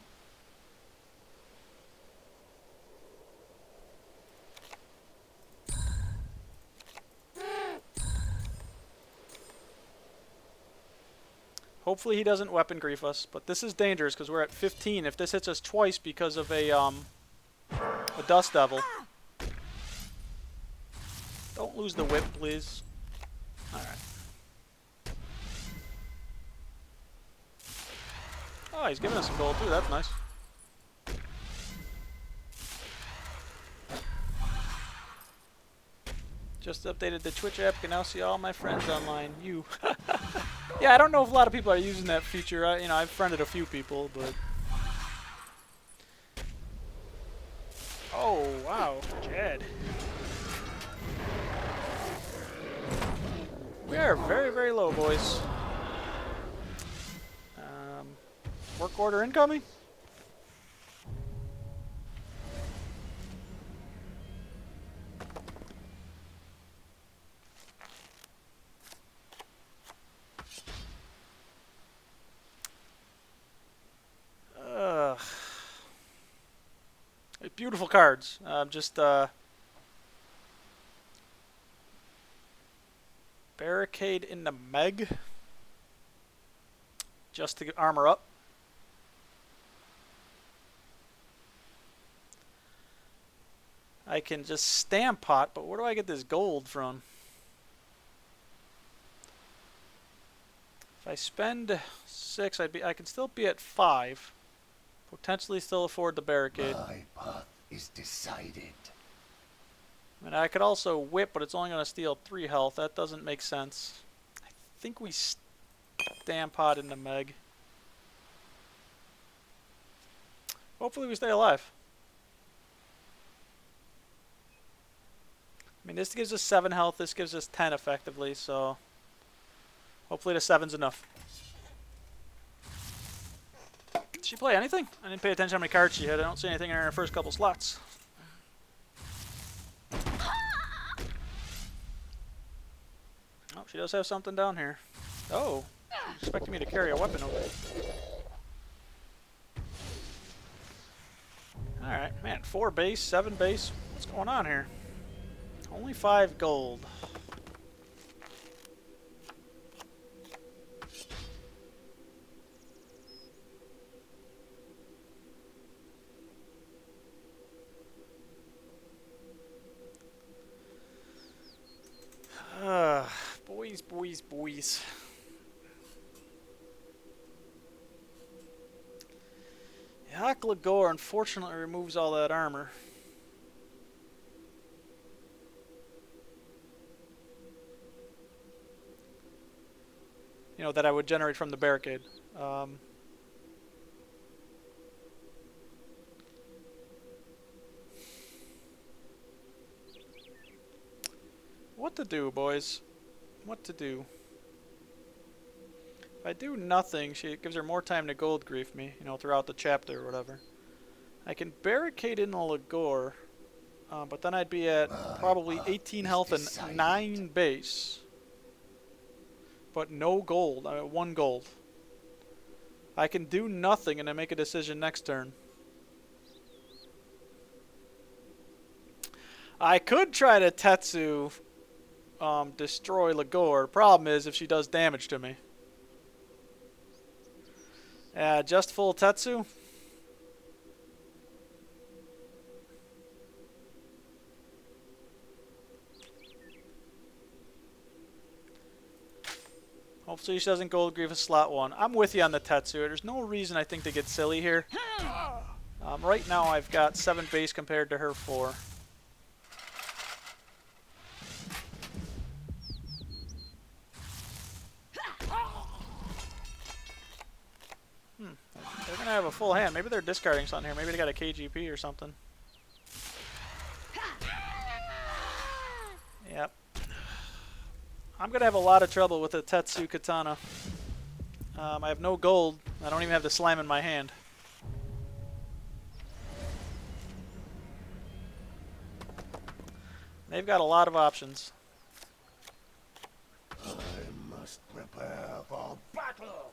Hopefully he doesn't weapon grief us, but this is dangerous because we're at 15. If this hits us twice because of a dust devil. Don't lose the whip, please. Alright. Oh, he's giving us some gold too, that's nice. Just updated the Twitch app, can now see all my friends online. You. Yeah, I don't know if a lot of people are using that feature. I've friended a few people, but... Oh, wow. Jed. We are very, very low, boys. Work order incoming? Beautiful cards. Barricade in the Meg. Just to get armor up. I can just stamp pot, but where do I get this gold from? If I spend 6, I can still be at 5. Potentially still afford the barricade. My path is decided. And I could also whip, but it's only going to steal 3 health. That doesn't make sense. I think we stamp pot in the Meg. Hopefully we stay alive. I mean, this gives us 7 health. This gives us 10 effectively, so hopefully the 7's enough. Did she play anything? I didn't pay attention to how many cards she had. I don't see anything in her first couple slots. Oh, she does have something down here. Oh, she's expecting me to carry a weapon over. Alright, man, 4 base, 7 base. What's going on here? Only 5 gold. Boys. Lagor unfortunately removes all that armor. That I would generate from the barricade. What to do, boys? What to do? If I do nothing, she gives her more time to gold grief me, throughout the chapter or whatever. I can barricade in the Lagor, but then I'd be at probably 18 health and 9 base. But no gold. I mean, 1 gold. I can do nothing and then make a decision next turn. I could try to Tetsu destroy Lagor. Problem is if she does damage to me. Just full Tetsu. Hopefully she doesn't gold grief a slot 1. I'm with you on the Tetsu. There's no reason I think to get silly here. Right now I've got 7 base compared to her 4. They're going to have a full hand. Maybe they're discarding something here. Maybe they got a KGP or something. Yep. I'm going to have a lot of trouble with the Tetsu Katana. I have no gold. I don't even have the slam in my hand. They've got a lot of options. I must prepare for battle.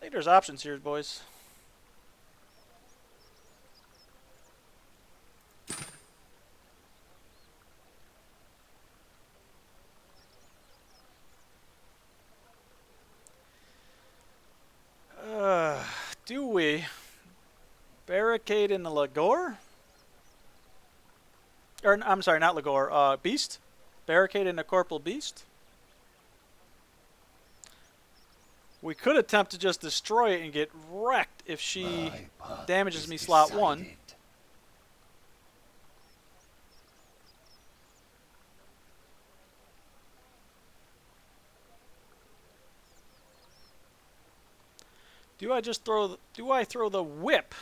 think there's options here, boys. Do we barricade in the Lagor? Or, I'm sorry, not Lagor, Beast? Barricade in the Corporal Beast? We could attempt to just destroy it and get wrecked if she My path damages is me slot 1. decided. Do I just throw? Do I throw the whip?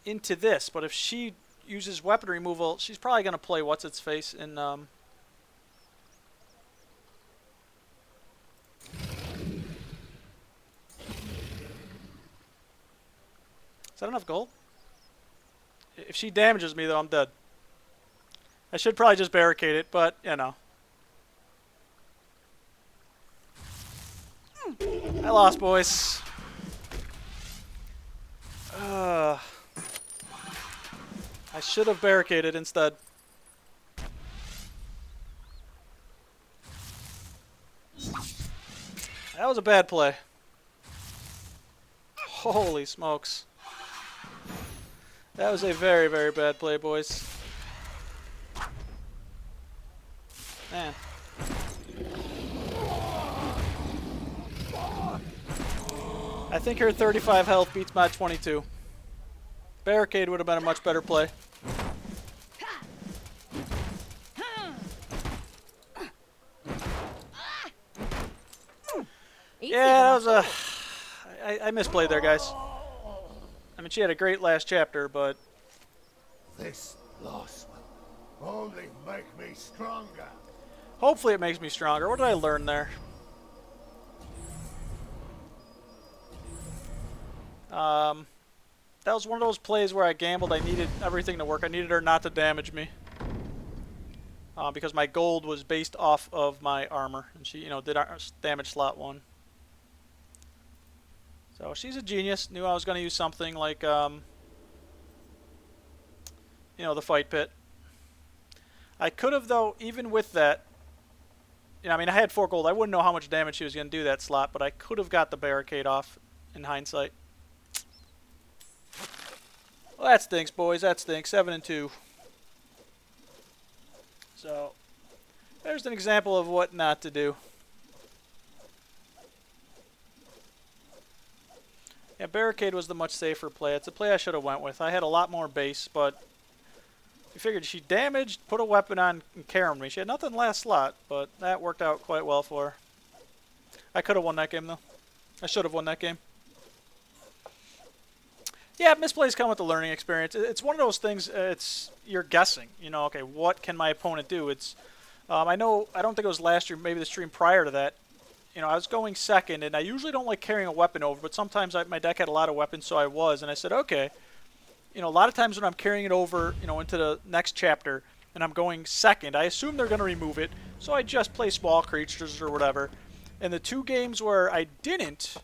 Into this, but if she uses weapon removal, she's probably gonna play what's its face in Is that enough gold? If she damages me though, I'm dead. I should probably just barricade it, but you know. I lost, boys. I should have barricaded instead. That was a bad play. Holy smokes. That was a very, very bad play, boys. Man. I think her 35 health beats my 22. Barricade would have been a much better play. Yeah, that was a... I misplayed there, guys. I mean, she had a great last chapter, but... This loss will only make me stronger. hopefully it makes me stronger. What did I learn there? That was one of those plays where I gambled. I needed everything to work. I needed her not to damage me. Because my gold was based off of my armor. And she, did damage slot 1. So she's a genius. Knew I was going to use something like, the fight pit. I could have, though, even with that, I mean, I had 4 gold. I wouldn't know how much damage she was going to do that slot, but I could have got the barricade off in hindsight. Well, that stinks, boys. That stinks. 7-2. So, there's an example of what not to do. Yeah, barricade was the much safer play. It's a play I should have went with. I had a lot more base, but you figured she damaged, put a weapon on, and caromed me. She had nothing last slot, but that worked out quite well for her. I could have won that game, though. I should have won that game. Yeah, misplays come with the learning experience. It's one of those things, you're guessing. Okay, what can my opponent do? I don't think it was last year, maybe the stream prior to that. I was going second, and I usually don't like carrying a weapon over, but sometimes my deck had a lot of weapons, so I was. And I said, okay, a lot of times when I'm carrying it over, into the next chapter, and I'm going second, I assume they're going to remove it, so I just play small creatures or whatever. And the 2 games where I didn't,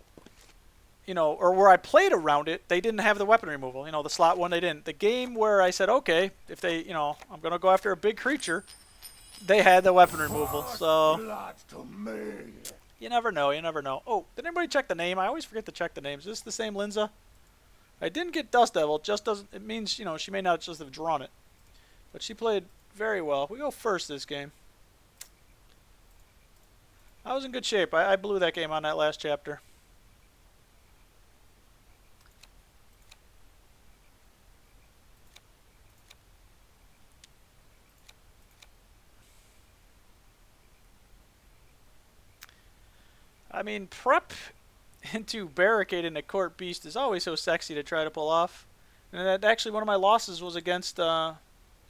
or where I played around it, they didn't have the weapon removal. The slot 1, they didn't. The game where I said, okay, if they, I'm going to go after a big creature, they had the weapon removal. So, Blood to me. you never know, you never know. Oh, did anybody check the name? I always forget to check the names. Is this the same Linza? I didn't get Dust Devil. It just doesn't, it means, she may not just have drawn it. But she played very well. We go first this game. I was in good shape. I blew that game on that last chapter. I mean, prep into barricade in a court beast is always so sexy to try to pull off. And that actually one of my losses was against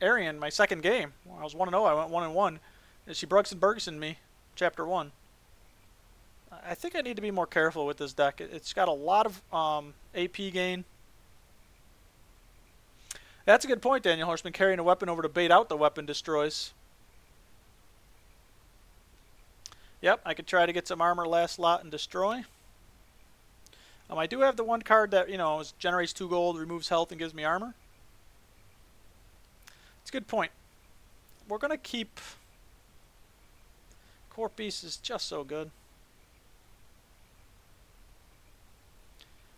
Arian, my second game. I was 1-0, I went 1-1. And she Brugson Bergeson me, chapter 1. I think I need to be more careful with this deck. It's got a lot of AP gain. That's a good point, Daniel Horseman. Carrying a weapon over to bait out the weapon destroys. Yep, I could try to get some armor last slot and destroy. I do have the one card that, you know, generates 2 gold, removes health, and gives me armor. It's a good point. We're going to keep... Corp Beast is just so good.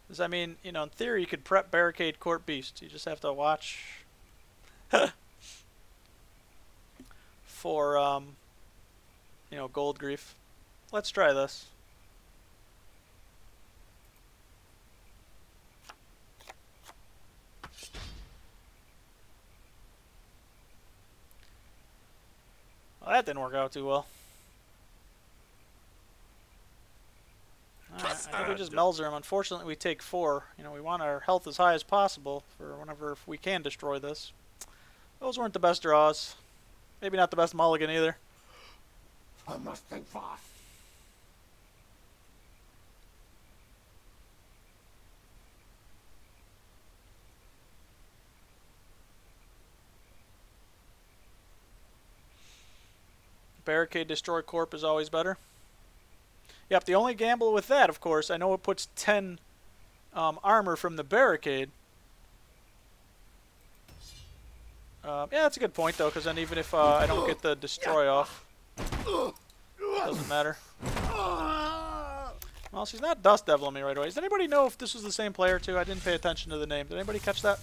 Because, I mean, you know, in theory, you could prep Barricade Corp Beast. You just have to watch for, you know, gold grief. Let's try this. Well, that didn't work out too well. Alright, I think we just Melzer him. Unfortunately, we take 4. You know, we want our health as high as possible for whenever if we can destroy this. Those weren't the best draws. Maybe not the best mulligan either. I must think fast. Barricade Destroy Corp is always better. Yep, the only gamble with that, of course, I know it puts 10 armor from the barricade. Yeah, that's a good point, though, because then even if I don't get the destroy off, it doesn't matter. Well, she's not Dust Deviling me right away. Does anybody know if this was the same player, too? I didn't pay attention to the name. Did anybody catch that?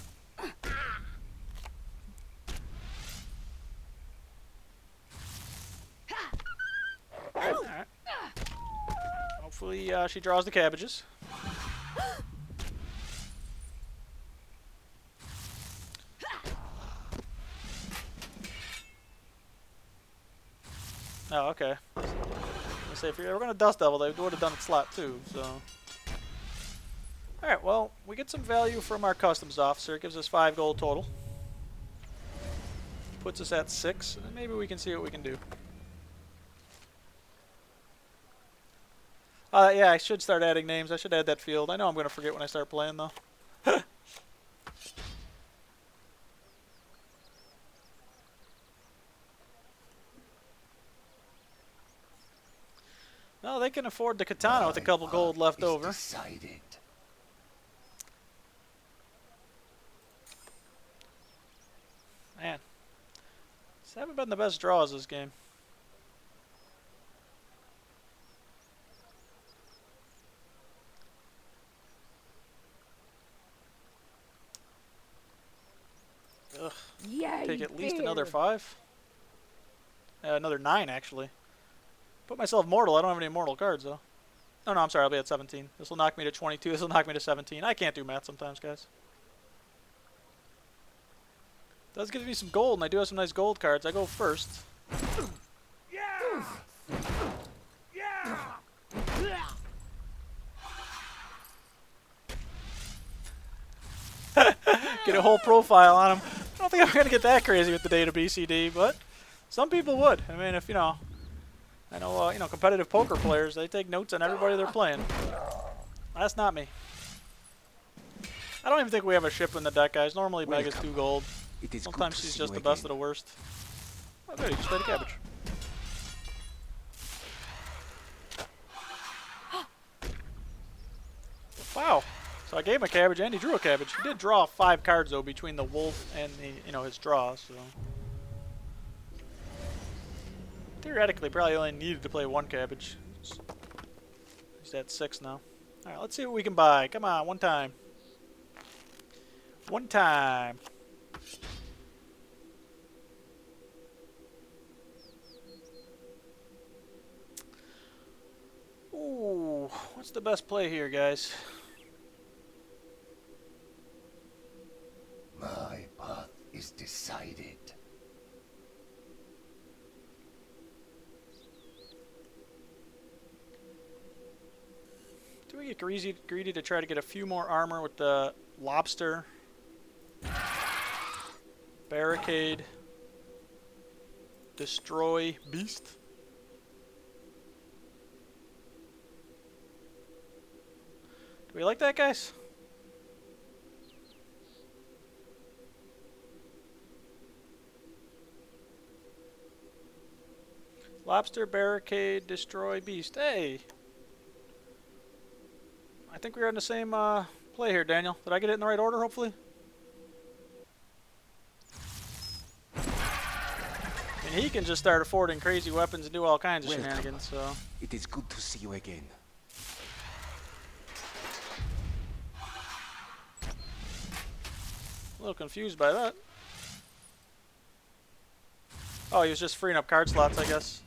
Alright. Hopefully she draws the cabbages. Oh, okay. I was gonna say, if we were going to Dust Devil, they would have done it slot too, so... Alright, well, we get some value from our customs officer. It gives us 5 gold total. Puts us at 6, and then maybe we can see what we can do. Yeah, I should start adding names. I should add that field. I know I'm going to forget when I start playing, though. No, they can afford the katana with a couple gold left over. Decided. Man. These haven't been the best draws this game. Ugh. Yay, Take at least beer. another 5. Another 9, actually. Put myself mortal. I don't have any mortal cards, though. Oh, no, I'm sorry. I'll be at 17. This will knock me to 22. This will knock me to 17. I can't do math sometimes, guys. Does give me some gold, and I do have some nice gold cards. I go first. Yeah! Yeah! Get a whole profile on him. I don't think I'm going to get that crazy with the data BCD, but some people would. I mean, if, you know... I know, you know, competitive poker players, they take notes on everybody they're playing. That's not me. I don't even think we have a ship in the deck, guys. Normally, Meg is 2 gold. It is Sometimes good to she's see just you the best of again. the worst. Oh, good, he just played a cabbage. Wow. So I gave him a cabbage and he drew a cabbage. He did draw 5 cards, though, between the wolf and the, you know, his draw, so... Theoretically, probably only needed to play 1 cabbage. He's at 6 now. Alright, let's see what we can buy. Come on, one time. One time. Ooh, what's the best play here, guys? My path is decided. Do we get greedy to try to get a few more armor with the lobster? Barricade. Destroy beast. Do we like that, guys? Lobster, barricade, destroy, beast. Hey! I think we're in the same play here, Daniel. Did I get it in the right order, hopefully? And he can just start affording crazy weapons and do all kinds of Welcome. shenanigans, so... It is good to see you again. A little confused by that. Oh, he was just freeing up card slots, I guess.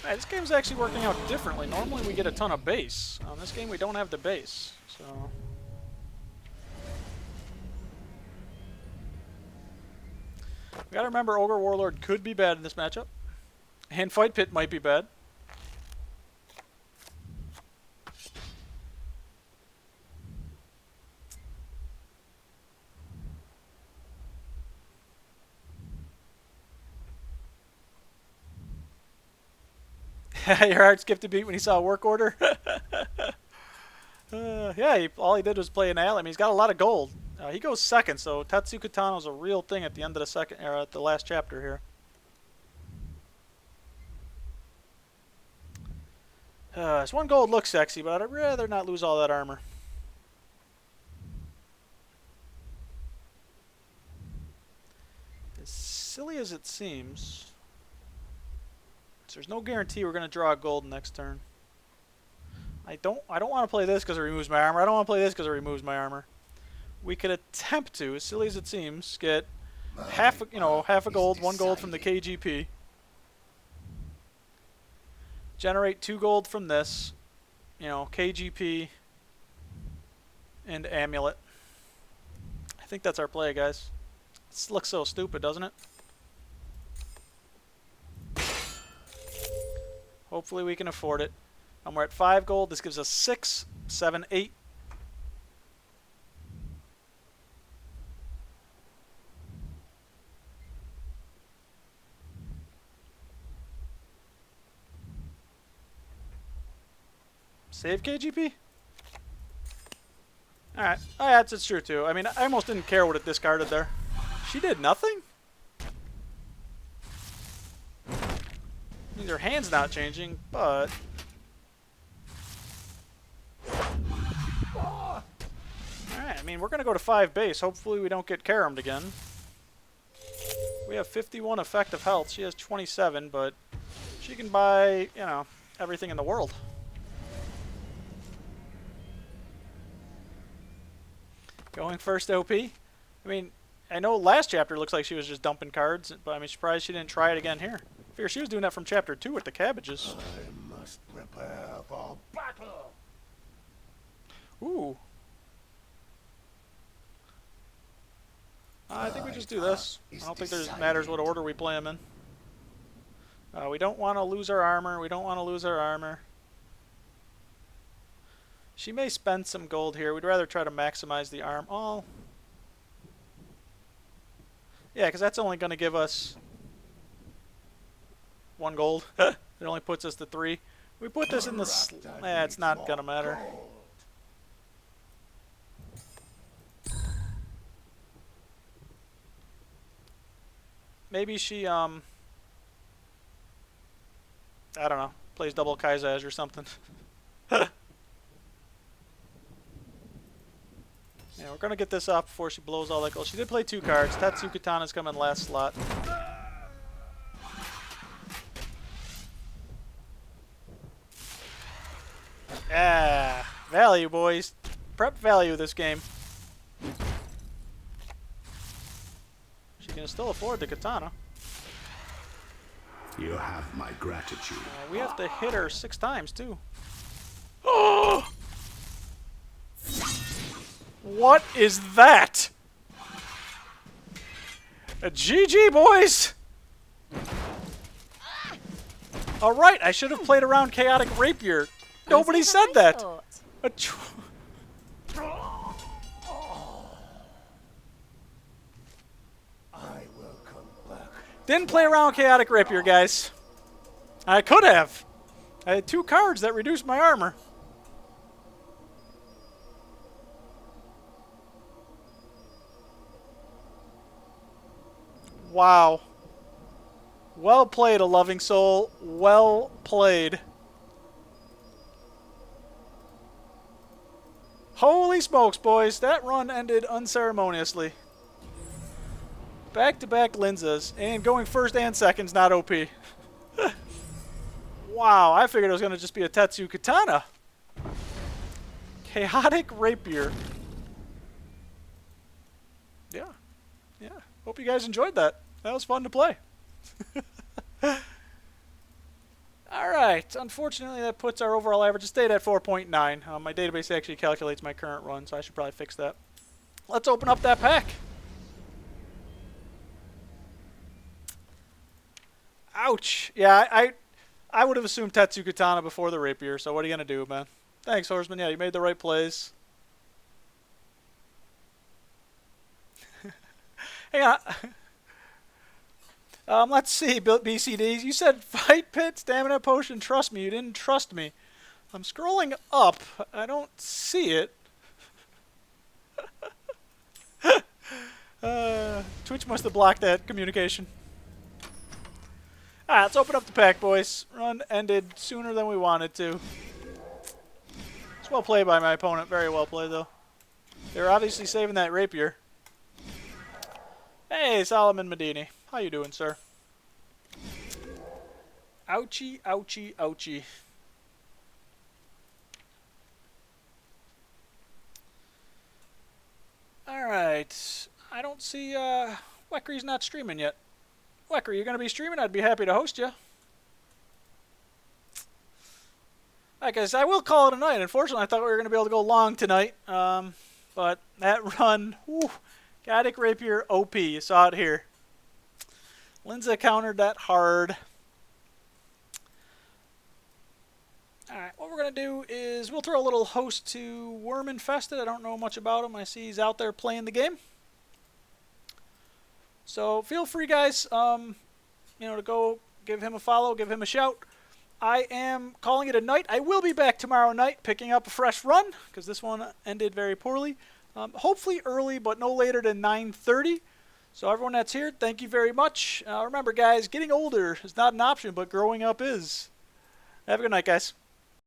Hey, this game's actually working out differently. Normally we get a ton of base. On this game we don't have the base, so... We gotta remember Ogre Warlord could be bad in this matchup. And Fight Pit might be bad. Your heart skipped a beat when he saw a work order. Yeah, all he did was play an ally. I mean, he's got a lot of gold. He goes second, so Tatsuka Tano's a real thing at the end of the second, or at the last chapter here. This one gold looks sexy, but I'd rather not lose all that armor. As silly as it seems, there's no guarantee we're going to draw a gold next turn. I don't want to play this because it removes my armor. I don't want to play this because it removes my armor. We could attempt to, as silly as it seems, get half a gold, 1 gold from the KGP. Generate 2 gold from this, KGP and amulet. I think that's our play, guys. This looks so stupid, doesn't it? Hopefully we can afford it. We're at 5 gold. This gives us 6, 7, 8. Save KGP? Alright. Oh, yeah, it's true, too. I mean, I almost didn't care what it discarded there. She did nothing? I mean, her hand's not changing, but... Alright, I mean, we're going to go to 5 base. Hopefully we don't get caromed again. We have 51 effective health. She has 27, but she can buy, everything in the world. Going first OP. I mean, I know last chapter looks like she was just dumping cards, but I'm surprised she didn't try it again here. I figure she was doing that from chapter 2 with the cabbages. I must prepare for battle. Ooh. I think we just do this. I don't think it matters what order we play them in. We don't want to lose our armor. We don't want to lose our armor. She may spend some gold here. We'd rather try to maximize the arm. Oh. Yeah, because that's only going to give us 1 gold. It only puts us to 3. We put this in the... it's not going to matter. Maybe she, I don't know, plays double Kaizaj or something. Yeah, we're going to get this off before she blows all that gold. She did play 2 cards. Tatsuka Tana's coming last slot. Yeah, value, boys. Prep value this game. She can still afford the katana. You have my gratitude. We have to hit her 6 times, too. What is that? A GG, boys! Alright, I should have played around Chaotic Rapier. Nobody said that. Didn't play around Chaotic Rapier, guys. I could have. I had 2 cards that reduced my armor. Wow. Well played, A Loving Soul. Well played. Holy smokes, boys. That run ended unceremoniously. Back-to-back Linzas. And going first and second's not OP. Wow, I figured it was going to just be a Tetsu Katana. Chaotic Rapier. Yeah. Yeah. Hope you guys enjoyed that. That was fun to play. Alright. Unfortunately, that puts our overall average. It stayed at 4.9. My database actually calculates my current run, so I should probably fix that. Let's open up that pack. Ouch. Yeah, I would have assumed Tetsu Katana before the Rapier, so what are you going to do, man? Thanks, Horseman. Yeah, you made the right plays. Hang on. Let's see, BCDs. You said Fight Pit, Stamina Potion, trust me. You didn't trust me. I'm scrolling up. I don't see it. Twitch must have blocked that communication. Alright, let's open up the pack, boys. Run ended sooner than we wanted to. It's well played by my opponent. Very well played, though. They were obviously saving that Rapier. Hey, Solomon Medini. How you doing, sir? Ouchie, ouchie, ouchie. Alright. I don't see, Weckery's not streaming yet. Wecker, you're going to be streaming? I'd be happy to host you. Alright, guys, I will call it a night. Unfortunately, I thought we were going to be able to go long tonight. But that run, whew, Chaotic Rapier OP. You saw it here. Linza countered that hard. Alright, what we're going to do is we'll throw a little host to Worm Infested. I don't know much about him. I see he's out there playing the game. So feel free, guys, to go give him a follow, give him a shout. I am calling it a night. I will be back tomorrow night picking up a fresh run because this one ended very poorly. Hopefully early, but no later than 9:30. So everyone that's here, thank you very much. Remember, guys, getting older is not an option, but growing up is. Have a good night, guys.